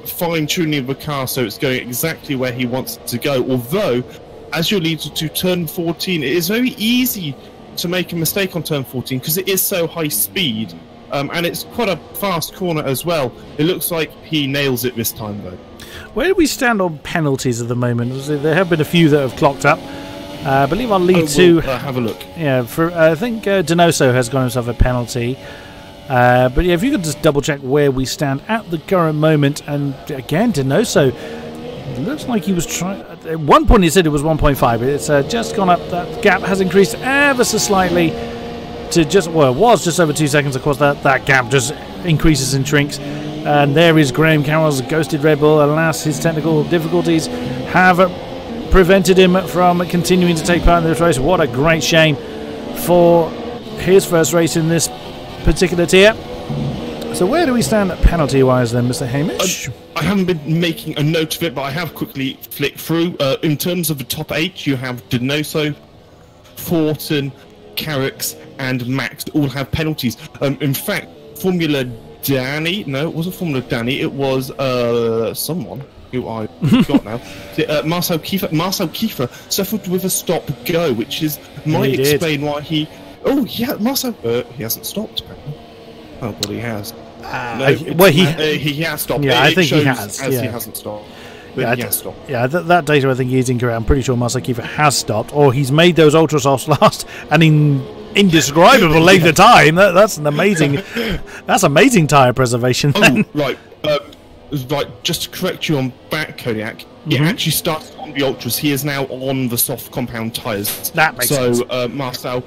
fine-tuning the car so it's going exactly where he wants it to go. Although, as you lead to turn 14, it is very easy to make a mistake on turn 14 because it is so high speed. and it's quite a fast corner as well. It looks like he nails it this time, though. Where do we stand on penalties at the moment? There have been a few that have clocked up. I believe our lead two. Have a look. Yeah, I think Donoso has got himself a penalty. But yeah, if you could just double check where we stand at the current moment. And again, Donoso, it looks like he was trying. At one point, he said it was 1.5. It's just gone up. That gap has increased ever so slightly to just, well, it was just over 2 seconds. Of course, that gap just increases and shrinks. And there is Graham Carroll's ghosted Red Bull. Alas, his technical difficulties have prevented him from continuing to take part in this race. What a great shame for his first race in this particular tier. So where do we stand penalty-wise then, Mr. Hamish? I haven't been making a note of it, but I have quickly flicked through. In terms of the top 8, you have Donoso, Thornton, Carrick, and Max all have penalties. In fact, Formula Danny, no, it wasn't Formula Danny, it was someone who I got now. Marcel Kiefer suffered with a stop-go, which might explain why he... Oh, yeah, Marcel... he hasn't stopped, apparently. Oh, well, he has. He has stopped. Yeah, I think he has. He hasn't stopped. But he has stopped. Yeah, that data I think is incorrect. I'm pretty sure Marcel Kiefer has stopped, or he's made those ultra softs last and in indescribable length of time. That's an amazing... That's amazing tyre preservation. Oh, right. Just to correct you on back, Kodiak, he actually started on the ultras. He is now on the soft compound tyres. That makes sense. Marcel...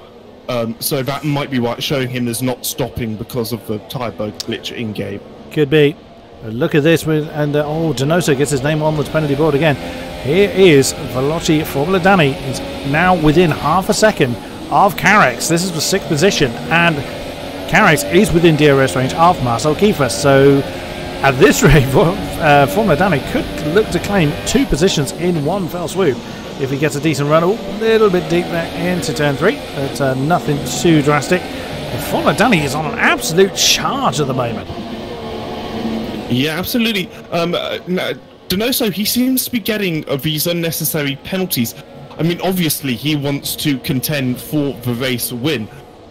so that might be why it's showing him as not stopping because of the tyre bug glitch in-game. Could be. Look at this, and Donoso gets his name on the penalty board again. Here is Veloci Formula Danny. He's now within half a second of Carrick. This is the 6th position, and Carrick is within DRS range of Marcel Kiefer. So at this rate, Formula Danny could look to claim 2 positions in one fell swoop. If he gets a decent run, a little bit deep there into turn 3, but nothing too drastic. Formula Danny is on an absolute charge at the moment. Yeah, absolutely. Donoso, he seems to be getting these unnecessary penalties. I mean, obviously, he wants to contend for the race win.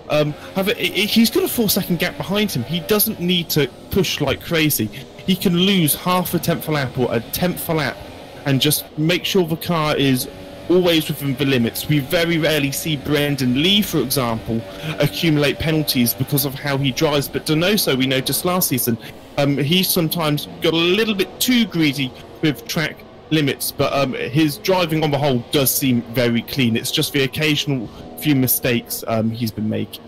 However, he's got a 4-second gap behind him. He doesn't need to push like crazy. He can lose half a tenth a lap or a tenth a lap and just make sure the car is always within the limits. We very rarely see Brendan Lee, for example, accumulate penalties because of how he drives, but Donoso, we noticed last season, he sometimes got a little bit too greedy with track limits, but his driving on the whole does seem very clean. It's just the occasional few mistakes he's been making.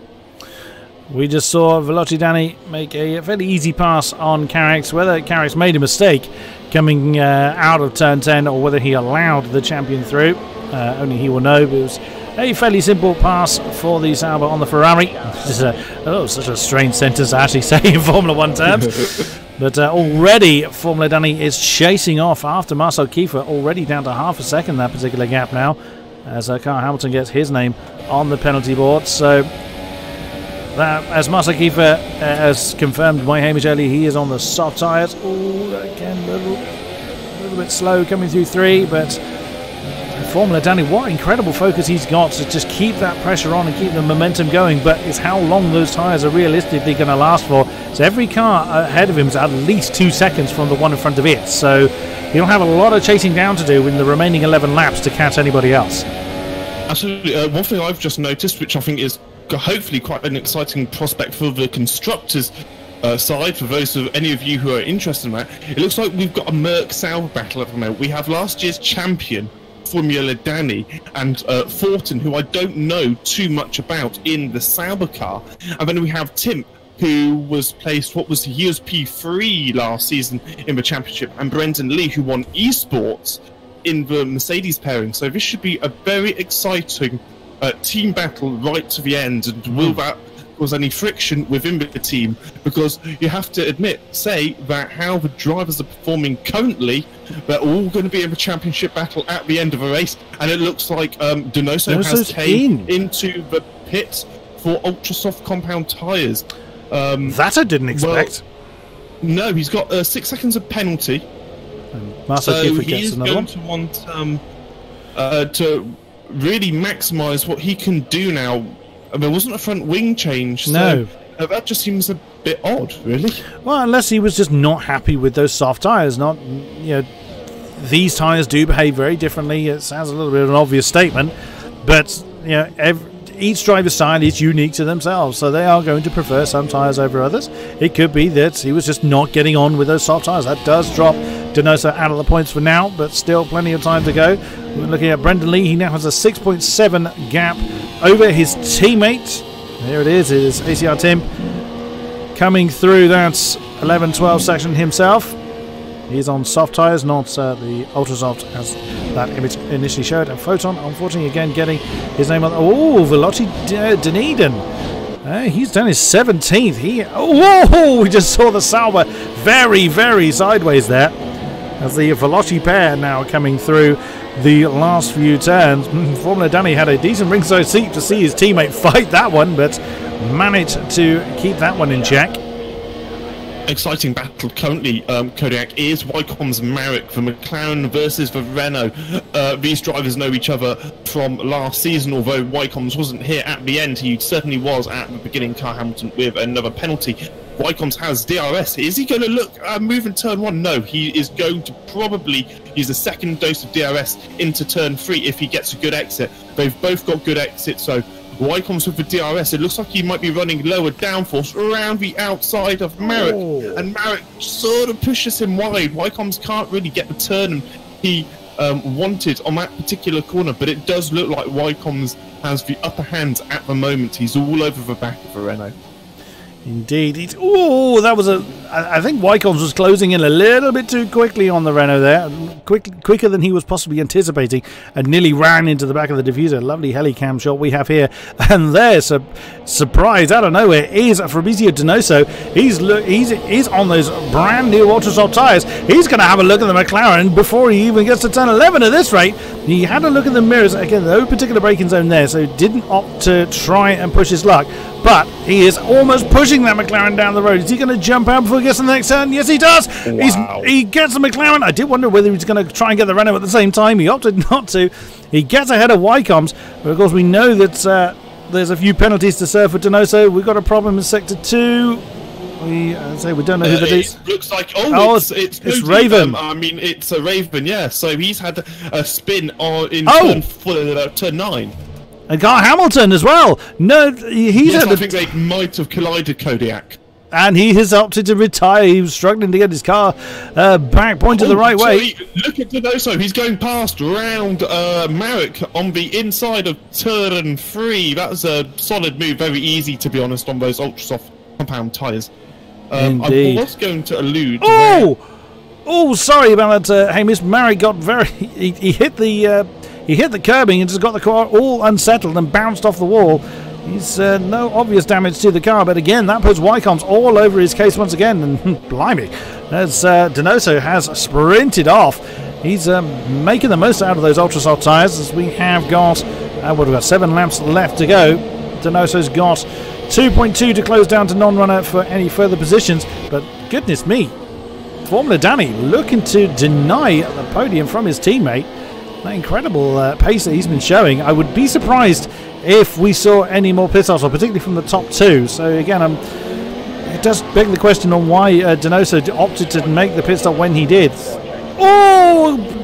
We just saw Veloci Danny make a fairly easy pass on Carrick. Whether Carrick made a mistake coming out of turn 10 or whether he allowed the champion through, only he will know. But it was a fairly simple pass for the Sauber on the Ferrari. This is such a strange sentence to actually say in Formula 1 terms. But already Formula Danny is chasing off after Marcel Kiefer, already down to half a second that particular gap now, as Carl Hamilton gets his name on the penalty board. So as Marcel Kiefer has confirmed by Hamish earlier, he is on the soft tyres. Again, a little bit slow coming through 3, but Formula Danny, what incredible focus he's got to just keep that pressure on and keep the momentum going, but it's how long those tyres are realistically going to last for. So every car ahead of him is at least 2 seconds from the one in front of it, so he'll have a lot of chasing down to do in the remaining 11 laps to catch anybody else. Absolutely. One thing I've just noticed, which I think is hopefully quite an exciting prospect for the constructors side, for any of you who are interested in that, it looks like we've got a Merc Sauber battle at the moment. We have last year's champion Formula Danny and Thornton, who I don't know too much about in the Sauber car, and then we have Tim, who was placed, he was P3 last season in the championship, and Brendan Lee, who won esports in the Mercedes pairing. So this should be a very exciting team battle right to the end. And will that cause any friction within the team? Because you have to say that how the drivers are performing currently, they're all going to be in the championship battle at the end of the race. And it looks like Donoso has came into the pit for ultra soft compound tyres. That I didn't expect. Well, no, he's got 6 seconds of penalty. So he's going to want to really maximise what he can do now. I mean, there wasn't a front wing change, so no. That just seems a bit odd, really. Well, unless he was just not happy with those soft tyres. Not, you know, these tyres do behave very differently. It sounds a little bit of an obvious statement, but you know, each driver's style is unique to themselves, so they are going to prefer some tyres over others. It could be that he was just not getting on with those soft tyres. That does drop Donoso out of the points for now, but still plenty of time to go. We're looking at Brendan Lee. He now has a 6.7 gap over his teammate. There it is ACR Tim coming through that 11-12 section himself. He's on soft tyres, not the ultra soft as that image initially showed. And Photon, unfortunately, again getting his name on. Oh, Veloci Dunedin. He's done his 17th. We just saw the Sauber very, very sideways there. As the Veloci pair now coming through the last few turns. Formula Danny had a decent ringside seat to see his teammate fight that one, but managed to keep that one in check. Exciting battle currently, Kodiak, is Wycombe's Marek, the McLaren versus the Renault. These drivers know each other from last season, although Wycombe's wasn't here at the end. He certainly was at the beginning, Car Hamilton, with another penalty. Wycombe's has DRS. Is he going to look move in turn 1? No, he is going to probably use a second dose of DRS into turn 3 if he gets a good exit. They've both got good exits, so Wycombe's with the DRS. It looks like he might be running lower downforce around the outside of Marek, and Marek sort of pushes him wide. Wycombe's can't really get the turn he wanted on that particular corner, but it does look like Wycombe's has the upper hand at the moment. He's all over the back of the Renault. Indeed. That was I think Wycombe's was closing in a little bit too quickly on the Renault there. Quicker than he was possibly anticipating, and nearly ran into the back of the diffuser. Lovely helicam shot we have here. And there's a surprise out of nowhere is Fabrizio Donoso. He's on those brand new ultra soft tyres. He's going to have a look at the McLaren before he even gets to turn 11 at this rate. He had a look at the mirrors. Again, no particular braking zone there, so didn't opt to try and push his luck. But he is almost pushing that McLaren down the road. Is he going to jump out before he gets to the next turn? Yes, he does. Wow. He gets the McLaren. I did wonder whether he was going to try and get the Renault at the same time. He opted not to. He gets ahead of Wycombe's. But of course, we know that there's a few penalties to serve for Donoso. We've got a problem in Sector 2. We don't know who that is. It looks like it's Raven. I mean, it's a Raven, yeah. So he's had a spin in turn 9. And Car Hamilton as well. No, I think they might have collided Kodiak. And he has opted to retire. He was struggling to get his car back pointed the right way. Look at Donoso. He's going past round Marek on the inside of turn 3. That was a solid move. Very easy, to be honest, on those ultra soft compound tyres. I was going to allude. Sorry about that, Hamish. Marek got he hit the curbing and just got the car all unsettled and bounced off the wall. He's no obvious damage to the car, but again, that puts Wycombe's all over his case once again. And blimey, as Donoso has sprinted off, he's making the most out of those ultra soft tyres. As we have got, we've got 7 laps left to go. Donoso's got 2.2 to close down to non-runner for any further positions. But goodness me, Formula Danny looking to deny the podium from his teammate. That incredible pace that he's been showing. I would be surprised if we saw any more pit-stops, or particularly from the top 2. So again, it does beg the question on why Donoso opted to make the pit stop when he did.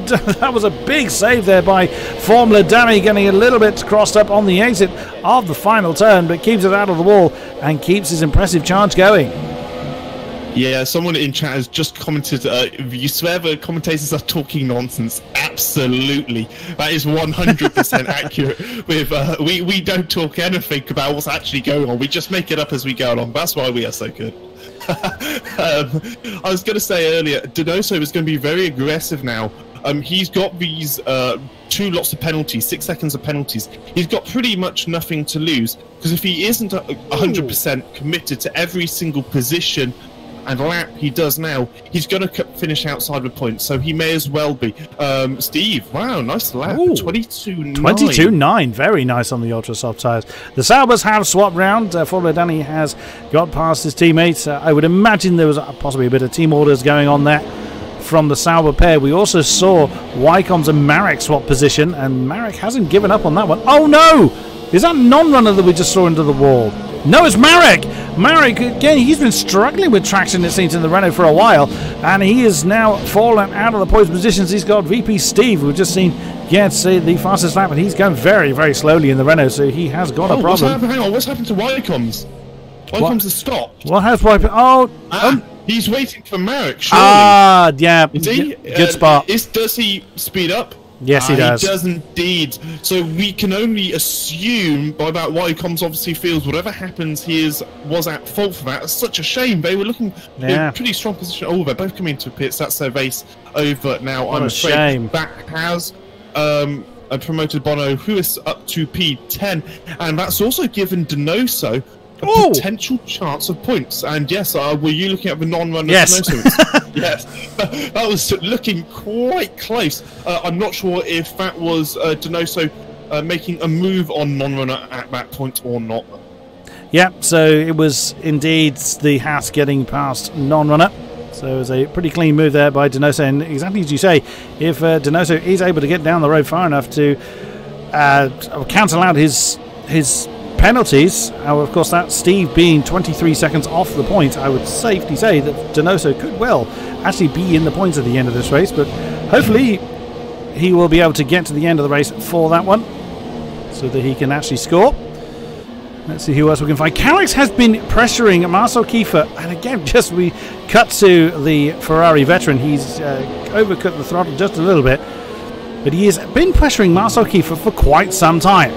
That was a big save there by Formula Danny, getting a little bit crossed up on the exit of the final turn, but keeps it out of the wall and keeps his impressive charge going. Yeah, someone in chat has just commented, you swear the commentators are talking nonsense. Absolutely. That is 100% accurate. We don't talk anything about what's actually going on. We just make it up as we go along. That's why we are so good. I was going to say earlier, Donoso is going to be very aggressive now. He's got these 2 lots of penalties, 6 seconds of penalties. He's got pretty much nothing to lose, because if he isn't 100% committed to every single position and lap he does now, he's going to finish outside the point, so he may as well be. Steve, wow, nice lap. 22.9. 22.9, very nice on the ultra soft tyres. The Saubers have swapped round. Formula Danny has got past his teammates. I would imagine there was possibly a bit of team orders going on there from the Sauber pair. We also saw Wycombe's and Marek swap position, and Marek hasn't given up on that one. Oh no! Is that non-runner that we just saw into the wall? No, it's Marek. Marek, again, he's been struggling with traction, it seems, in the Renault for a while, and he is now fallen out of the points positions. He's got VP Steve, we've just seen get the fastest lap, and he's going very, very slowly in the Renault, so he has got a problem. Hang on, what's happened to Wycombs? Wycombs has stopped. What has Wycombs? He's waiting for Marek, surely. Yeah. Is he? Good spot. Does he speed up? Yes, he does. He does indeed. So we can only assume by that Wycombs obviously feels whatever happens, he was at fault for that. It's such a shame. They were looking in a pretty strong position. Oh, they're both coming into pits. That's their race over now. What I'm a afraid shame. that has promoted Bono, who is up to P10, and that's also given Donoso a potential chance of points. And yes, were you looking at the non-runner? Yes. Yes, that was looking quite close. I'm not sure if that was Donoso making a move on non-runner at that point or not. Yeah, so it was indeed the hat getting past non-runner. So it was a pretty clean move there by Donoso, and exactly as you say, if Donoso is able to get down the road far enough to cancel out his penalties, of course that Steve being 23 seconds off the point, I would safely say that Donoso could well actually be in the points at the end of this race, but hopefully he will be able to get to the end of the race for that one so that he can actually score. Let's see who else we can find. Carrix has been pressuring Marcel Kiefer, and again, just we cut to the Ferrari veteran. He's overcut the throttle just a little bit, but he has been pressuring Marcel Kiefer for quite some time.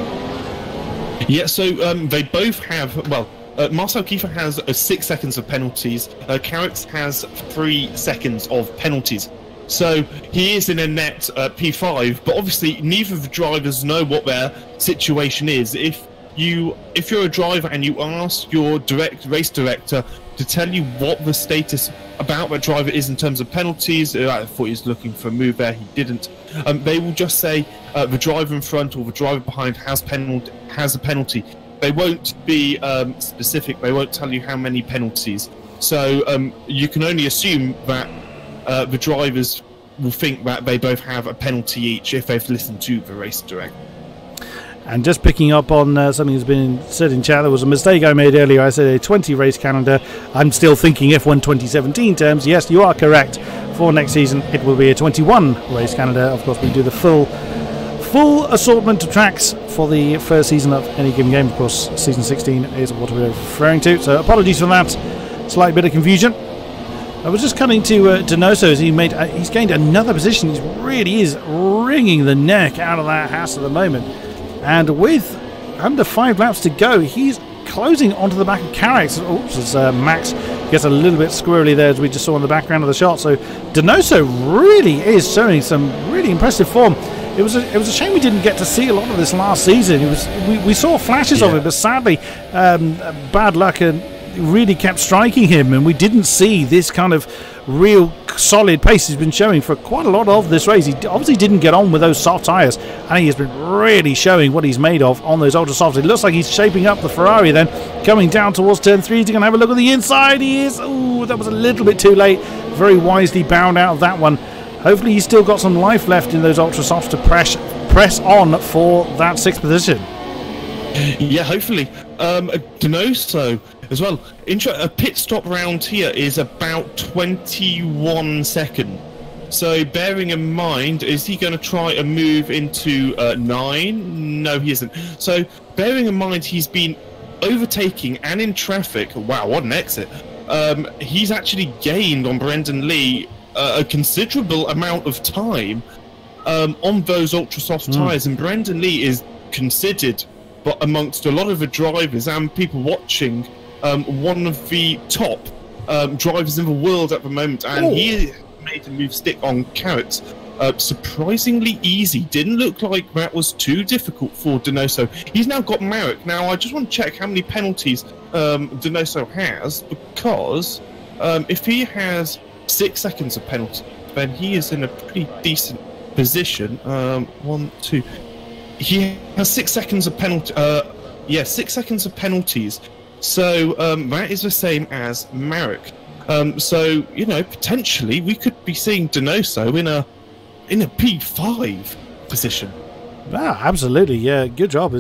Yeah, so they both have, well, Marcel Kiefer has 6 seconds of penalties, Carrix has 3 seconds of penalties. So he is in a net P5, but obviously neither of the drivers know what their situation is. If you're a driver and you ask your race director to tell you what the status about that driver is in terms of penalties, I thought he was looking for a move there, he didn't. They will just say the driver in front or the driver behind has a penalty. They won't be specific. They won't tell you how many penalties. So you can only assume that the drivers will think that they both have a penalty each if they've listened to the race director. And just picking up on something that's been said in chat, there was a mistake I made earlier. I said a 20 race calendar. I'm still thinking F1 2017 terms. Yes, you are correct. For next season, it will be a 21 race calendar. Of course, we do the full assortment of tracks for the first season of any given game. Of course, season 16 is what we're referring to. So apologies for that slight bit of confusion. I was just cutting to Donoso as he's gained another position. He really is wringing the neck out of that house at the moment. And with under 5 laps to go, he's closing onto the back of Carrix. Oops, as Max gets a little bit squirrely there, as we just saw in the background of the shot. So Donoso really is showing some really impressive form. It was a shame we didn't get to see a lot of this last season. We saw flashes of it, but sadly, bad luck and really kept striking him, and we didn't see this kind of real solid pace he's been showing for quite a lot of this race. He obviously didn't get on with those soft tyres, and he has been really showing what he's made of on those ultra softs. It looks like he's shaping up the Ferrari then, coming down towards turn 3. He's going to have a look at the inside. He is. Ooh, that was a little bit too late. Very wisely bound out of that one. Hopefully he's still got some life left in those ultra softs to press on for that 6th position. Yeah, hopefully. Donoso as well. A pit stop round here is about 21 seconds. So bearing in mind, is he going to try a move into 9? No, he isn't. So bearing in mind he's been overtaking and in traffic. Wow, what an exit. He's actually gained on Brendan Lee a considerable amount of time on those ultra soft tyres, and Brendan Lee is considered, but amongst a lot of the drivers and people watching, one of the top drivers in the world at the moment, and he made a move stick on Carrot. Surprisingly easy. Didn't look like that was too difficult for Donoso. He's now got Marek. Now I just want to check how many penalties Donoso has, because if he has 6 seconds of penalty, then he is in a pretty decent position. 1, 2. He has 6 seconds of penalty. 6 seconds of penalties. So that is the same as Marek. So potentially we could be seeing Donoso in a P5 position. Ah, absolutely. Yeah, good job.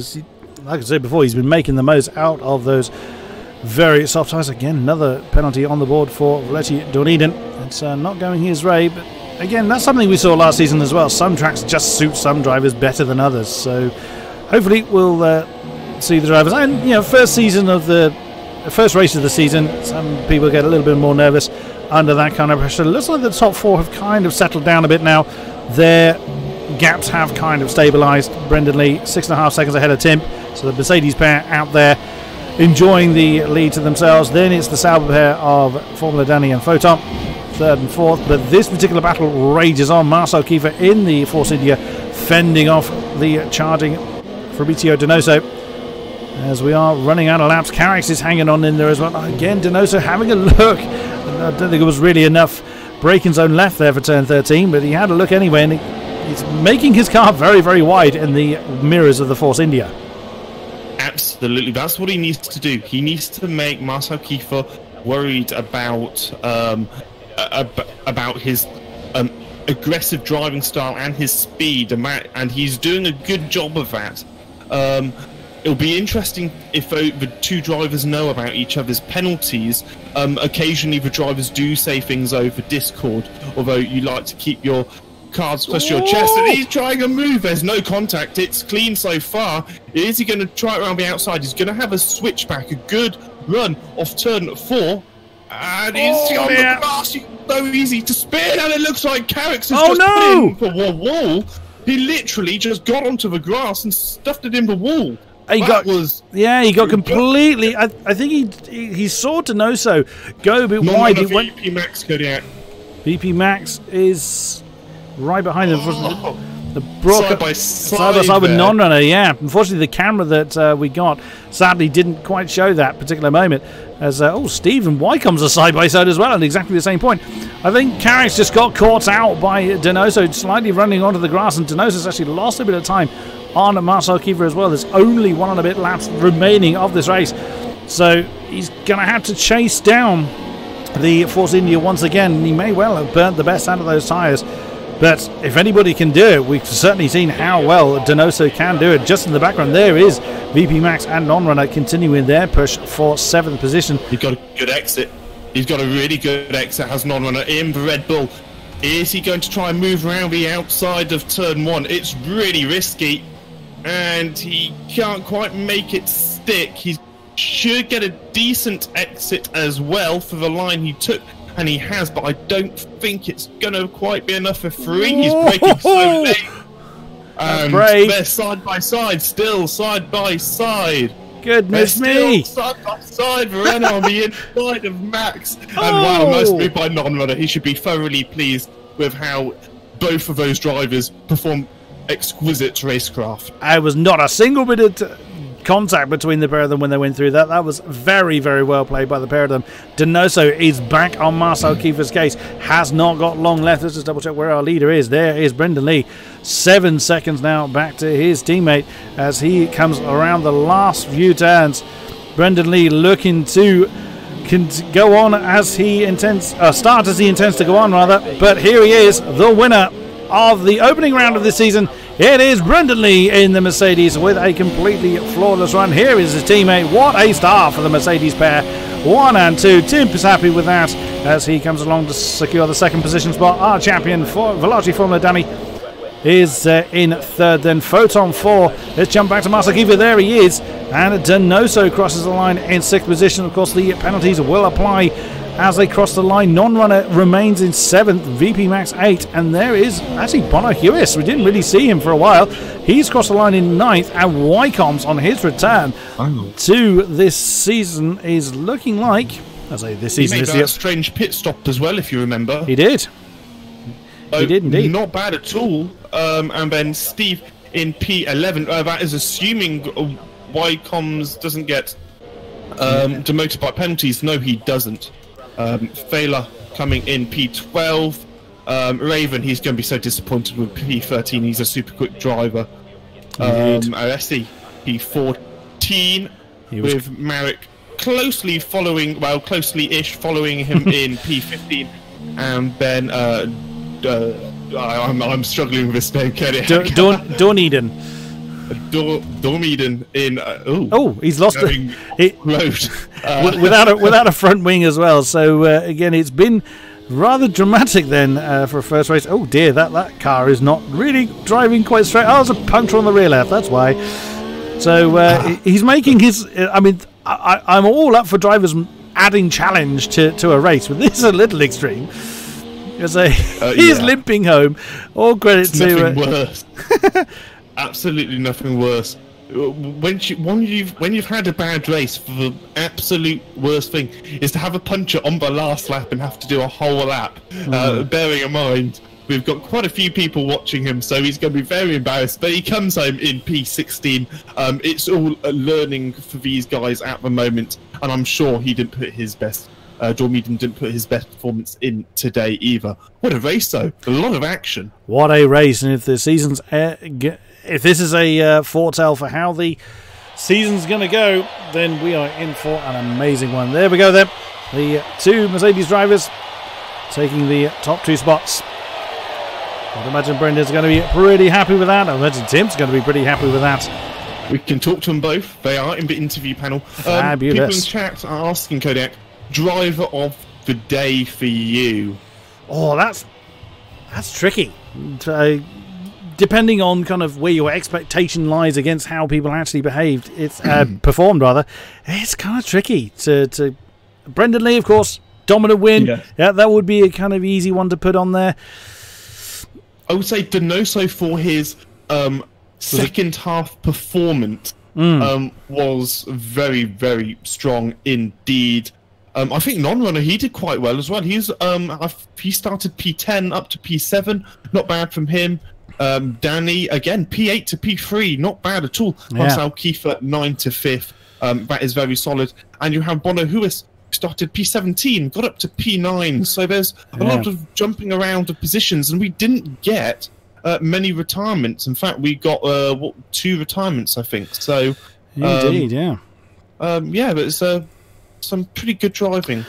like I said before, he's been making the most out of those very soft tyres. Again, another penalty on the board for Valetti Dorniden. It's not going his way, but again, that's something we saw last season as well. Some tracks just suit some drivers better than others. So hopefully we'll see the drivers. And first race of the season, some people get a little bit more nervous under that kind of pressure. It looks like the top four have kind of settled down a bit now. Their gaps have kind of stabilised. Brendan Lee 6.5 seconds ahead of Tim. So the Mercedes pair out there enjoying the lead to themselves. Then it's the Sauber pair of Formula Danny and Photon, third and fourth. But this particular battle rages on. Marcel Kiefer in the Force India fending off the charging Fabrizio Donoso. As we are running out of laps, Carrix is hanging on in there as well. Again, Donoso having a look. I don't think it was really enough braking zone left there for turn 13, but he had a look anyway, and he's making his car very, very wide in the mirrors of the Force India. Absolutely, that's what he needs to do. He needs to make Marcel Kiefer worried about his aggressive driving style and his speed, and he's doing a good job of that. It'll be interesting if the two drivers know about each other's penalties. Occasionally the drivers do say things over Discord, although you like to keep your cards close to your chest. And he's trying a move. There's no contact. It's clean so far. Is he going to try it around the outside? He's going to have a switchback, a good run off turn 4. And he's on the grass. So easy to spin, and it looks like Carrix has just put in for a wall. He literally just got onto the grass and stuffed it in the wall. He got completely. I think he saw Donoso go a bit wide. VP Max Kodiak. VP Max is right behind him. The side by side with non-runner. Yeah, unfortunately, the camera that we got sadly didn't quite show that particular moment. As Steve and Wycombe's are side by side as well at exactly the same point. I think Carrix just got caught out by Donoso slightly running onto the grass, and Donoso's actually lost a bit of time on Marcel Kiefer as well. There's only 1 and a bit laps remaining of this race, so he's going to have to chase down the Force India once again. He may well have burnt the best out of those tyres, but if anybody can do it, we've certainly seen how well Donoso can do it. Just in the background there is VP Max and non-runner continuing their push for 7th position. He's got a good exit. He's got a really good exit, has non-runner in the Red Bull. Is he going to try and move around the outside of turn 1? It's really risky, and he can't quite make it stick. He should get a decent exit as well for the line he took, and he has, but I don't think it's going to quite be enough for 3. He's braking so late. And they're side by side, still side by side. Goodness me! Side by side, Verena on the inside of Max. And wow, nice move by non-runner. He should be thoroughly pleased with how both of those drivers perform exquisite racecraft. There was not a single bit of contact between the pair of them when they went through that. That was very, very well played by the pair of them. Donoso is back on Marcel Kiefer's case. Has not got long left. Let's just double check where our leader is. There is Brendan Lee. 7 seconds now back to his teammate as he comes around the last few turns. Brendan Lee looking to go on as he intends, start as he intends to go on rather. But here he is, the winner of the opening round of this season. It is Brendan Lee in the Mercedes with a completely flawless run. Here is his teammate. What a start for the Mercedes pair. 1 and 2. Tim is happy with that as he comes along to secure the 2nd position spot. Our champion for Veloci Formula Danny is in 3rd. Then Photon 4. Let's jump back to Marcel Kiefer. There he is. And Donoso crosses the line in 6th position. Of course, the penalties will apply as they cross the line. Non-runner remains in 7th, VP Max 8, and there is actually Bono Hewis. We didn't really see him for a while. He's crossed the line in 9th, and Wycombe's on his return to this season is looking like, I say this season, he made that strange pit stop as well, if you remember. He did. He did indeed. Not bad at all. And then Steve in P11. That is assuming Wycombe's doesn't get demoted by penalties. No, he doesn't. Failer coming in P12. Raven, he's going to be so disappointed with P13. He's a super quick driver. OSC P14 with Marek closely following, well, closely-ish following him in P15. And then I'm struggling with this name, Kenny. Dorniden. Dormeden in. He's lost it road without a front wing as well. So again, it's been rather dramatic then for a first race. Oh dear, that car is not really driving quite straight. Oh, there's a puncture on the rear left. That's why. So he's making his. I mean, I'm all up for drivers adding challenge to a race, but this is a little extreme. He's limping home. All credit it's to. Nothing worse. Absolutely nothing worse. When you've had a bad race, the absolute worst thing is to have a puncture on the last lap and have to do a whole lap. Bearing in mind, we've got quite a few people watching him, so he's going to be very embarrassed. But he comes home in P16. It's all a learning for these guys at the moment, and I'm sure he didn't put his best. Dormeden didn't put his best performance in today either. What a race, though! A lot of action. What a race! And if the season's if this is a foretell for how the season's going to go, then we are in for an amazing one. There we go. Then the two Mercedes drivers taking the top two spots. I'd imagine Brendan's going to be pretty happy with that. I imagine Tim's going to be pretty happy with that. We can talk to them both. They are in the interview panel. Fabulous. People in chat are asking Kodiak, driver of the day for you. Oh, that's tricky. Depending on kind of where your expectation lies against how people actually behaved, it's performed rather. It's kind of tricky to Brendan Lee, of course, dominant win. Yeah, that would be a kind of easy one to put on there. I would say Donoso for his second half performance was very, very strong indeed. I think non-runner, he did quite well as well. He started P10 up to P7, not bad from him. Danny, again, P8 to P3, not bad at all. Marcel Kiefer, 9 to 5th. That is very solid. And you have Bono Huis, started P17, got up to P9. So there's a lot of jumping around of positions, and we didn't get many retirements. In fact, we got 2 retirements, I think. So indeed, yeah, but it's some pretty good driving.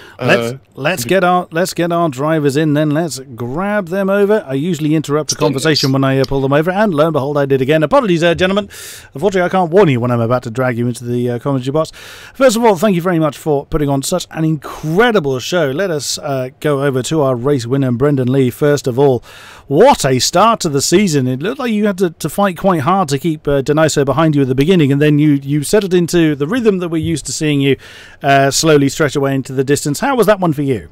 Let's get our drivers in then. Let's grab them over. I usually interrupt the conversation when I pull them over, and lo and behold, I did again. Apologies, gentlemen. Unfortunately, I can't warn you when I'm about to drag you into the commentary box. First of all, thank you very much for putting on such an incredible show. Let us go over to our race winner, Brendan Lee. First of all, what a start to the season. It looked like you had to fight quite hard to keep Deniso behind you at the beginning, and then you settled into the rhythm that we're used to seeing you slowly stretch away into the distance. How was that one for you?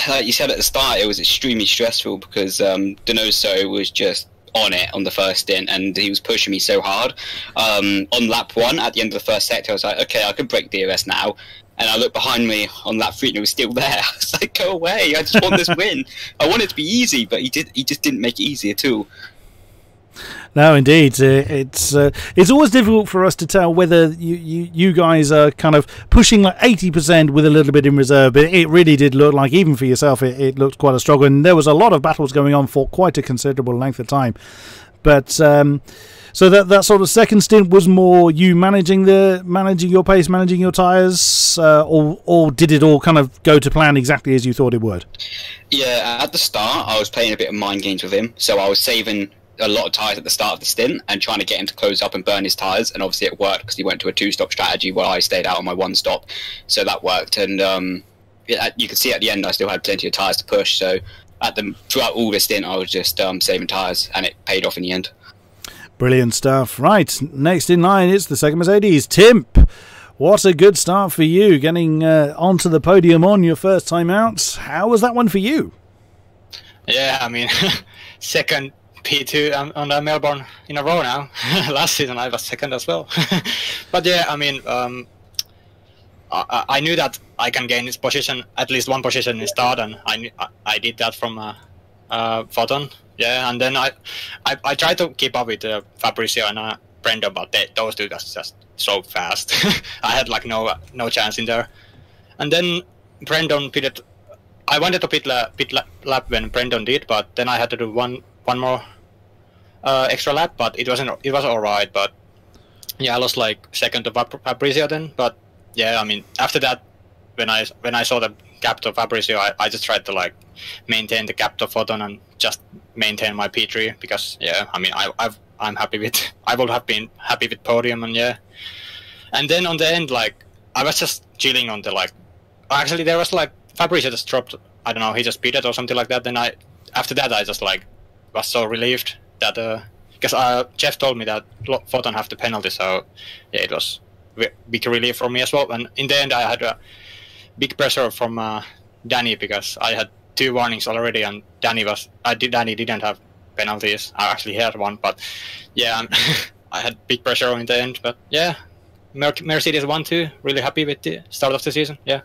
Like you said at the start, it was extremely stressful because Donoso was just on it on the first stint, and he was pushing me so hard. On lap 1, at the end of the first sector, I was like, okay, I can break DRS now. And I looked behind me on lap 3 and it was still there. I was like, go away, I just want this win. I want it to be easy, but he just didn't make it easy at all. No, indeed, it's always difficult for us to tell whether you guys are kind of pushing like 80% with a little bit in reserve. But it really did look like, even for yourself, it looked quite a struggle, and there was a lot of battles going on for quite a considerable length of time. But so that sort of second stint was more you managing your pace, managing your tyres, or did it all kind of go to plan exactly as you thought it would? Yeah, at the start, I was playing a bit of mind games with him, so I was saving a lot of tyres at the start of the stint and trying to get him to close up and burn his tyres, and obviously it worked because he went to a 2-stop strategy while I stayed out on my 1-stop, so that worked. And you could see at the end I still had plenty of tyres to push, so throughout all the stint I was just saving tyres, and it paid off in the end. Brilliant stuff. Right, next in line is the second Mercedes, Timp. What a good start for you, getting onto the podium on your first time out. How was that one for you? Yeah, I mean, second P2 on the Melbourne in a row now. Last season I was second as well. But yeah, I mean, I knew that I can gain this position, at least one position in start, and I did that from Photon. Yeah, and then I tried to keep up with Fabrizio and Brendan, but those two just so fast. I had like no chance in there. And then Brendan pitted. I wanted to pit lap when Brendan did, but then I had to do one more extra lap. But it was all right. But yeah, I lost like second to Fabrizio then. But yeah, I mean after that, when I saw the gap to Fabrizio, I just tried to like maintain the gap to Photon and just maintain my P3 because I mean I'm happy with I would have been happy with podium and and then on the end like I was just chilling on the like actually there was like Fabrizio just dropped, I don't know, he just beat it or something like that. Then after that I just like was so relieved that because Jeff told me that Photon have the penalty, so yeah, it was big relief for me as well. And in the end I had a big pressure from Danny because I had 2 warnings already and Danny didn't have penalties. I actually had one, but yeah, I had big pressure in the end. But yeah, Mercedes 1-2, really happy with the start of the season. Yeah.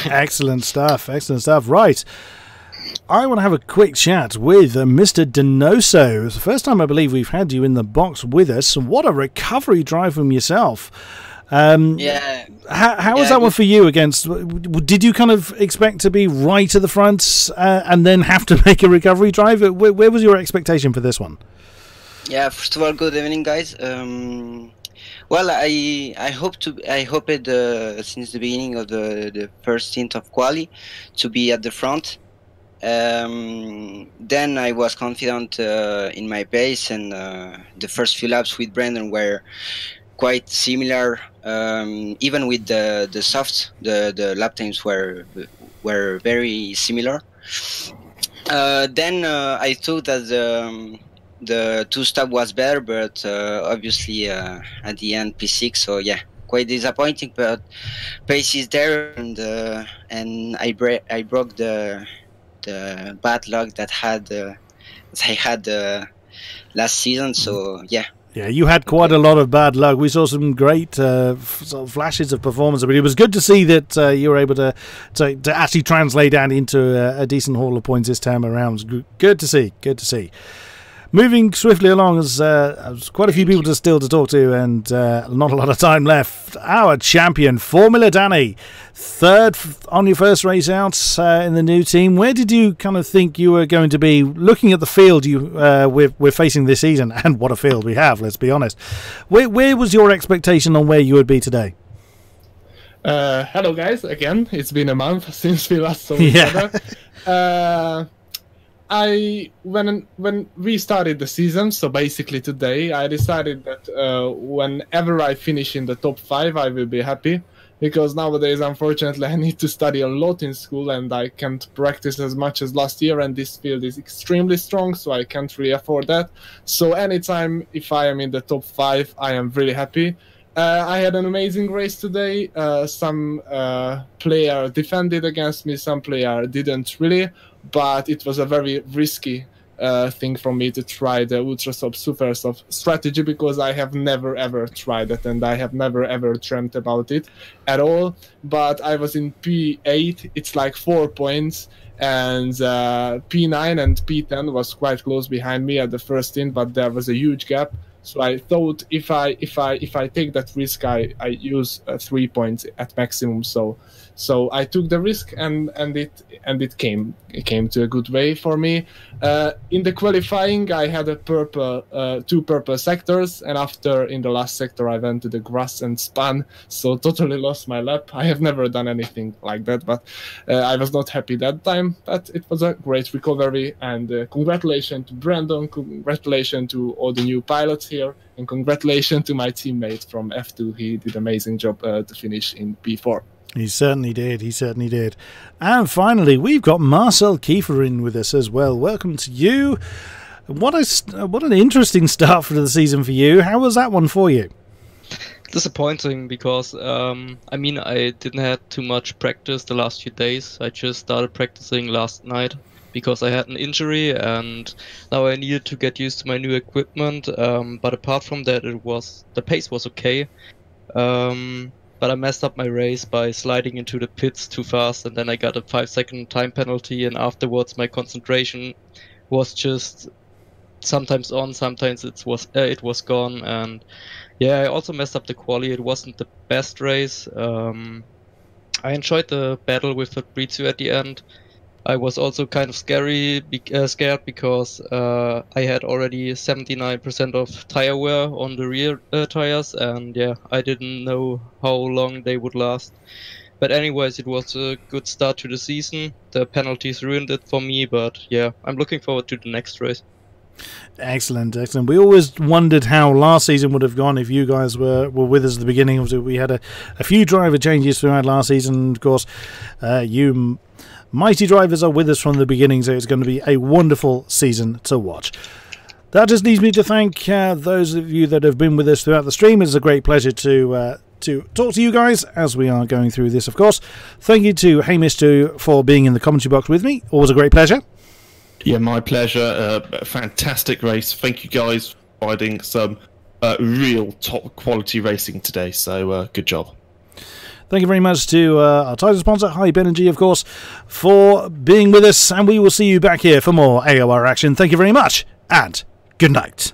Excellent stuff. Excellent stuff. Right. I want to have a quick chat with Mr. Donoso. It's the first time I believe we've had you in the box with us. What a recovery drive from yourself. How was that one for you against? Did you kind of expect to be right at the front and then have to make a recovery drive? Where was your expectation for this one? Yeah, first of all, good evening, guys. Well, I hoped since the beginning of the first stint of quali to be at the front. Then I was confident in my pace, and the first few laps with Brandon were quite similar. Even with the softs, the lap times were very similar. Then I thought that the 2-stop was better, but obviously at the end P6. So yeah, quite disappointing. But pace is there, and I broke the bad luck that I had last season. So yeah. Yeah, you had quite a lot of bad luck. We saw some great sort of flashes of performance, but it was good to see that you were able to actually translate that into a decent haul of points this time around. Good to see. Good to see. Moving swiftly along, as quite a few people still to talk to, and not a lot of time left. Our champion, Formula Danny, third on your first race out in the new team. Where did you kind of think you were going to be, looking at the field we're facing this season, and what a field we have? Let's be honest. Where was your expectation on where you would be today? Hello, guys. Again, it's been a month since we last saw each other. When we started the season, so basically today, I decided that whenever I finish in the top 5, I will be happy, because nowadays, unfortunately, I need to study a lot in school and I can't practice as much as last year, and this field is extremely strong, so I can't really afford that. So anytime if I am in the top 5, I am really happy. I had an amazing race today. Some player defended against me, some player didn't really, but it was a very risky thing for me to try the Ultra Sub Super Sub strategy, because I have never ever tried it and I have never ever dreamt about it at all. But I was in P8, it's like 4 points, and P9 and P10 was quite close behind me at the first stint, but there was a huge gap. So I thought if I take that risk, I use 3 points at maximum. So I took the risk, and it came to a good way for me. In the qualifying, I had a purple 2 purple sectors, and after in the last sector I went to the grass and spun, so totally lost my lap. I have never done anything like that, but I was not happy that time. But it was a great recovery, and congratulations to Brandon, congratulations to all the new pilots here, and congratulations to my teammate from F2. He did an amazing job to finish in P4. He certainly did. He certainly did. And finally, we've got Marcel Kiefer in with us as well. Welcome to you. What an interesting start for the season for you. How was that one for you? Disappointing, because I mean, I didn't have too much practice the last few days. I just started practicing last night because I had an injury, and now I needed to get used to my new equipment. But apart from that, the pace was okay. But I messed up my race by sliding into the pits too fast, and then I got a 5-second time penalty, and afterwards my concentration was just sometimes on, sometimes it was gone. And yeah, I also messed up the quali. It wasn't the best race. I enjoyed the battle with Fabrizio at the end. I was also kind of scared because I had already 79% of tire wear on the rear tires, and yeah, I didn't know how long they would last. But anyways, it was a good start to the season. The penalties ruined it for me, but yeah, I'm looking forward to the next race. Excellent, excellent. We always wondered how last season would have gone if you guys were with us at the beginning. Obviously, we had a few driver changes throughout last season. Of course, you mighty drivers are with us from the beginning, so it's going to be a wonderful season to watch. That just leaves me to thank those of you that have been with us throughout the stream. It's a great pleasure to talk to you guys as we are going through this, of course. Thank you to Hamish for being in the commentary box with me. Always a great pleasure. Yeah, my pleasure. Fantastic race. Thank you guys for providing some real top quality racing today. So good job. Thank you very much to our title sponsor, Hype Energy, of course, for being with us. And we will see you back here for more AOR action. Thank you very much, and good night.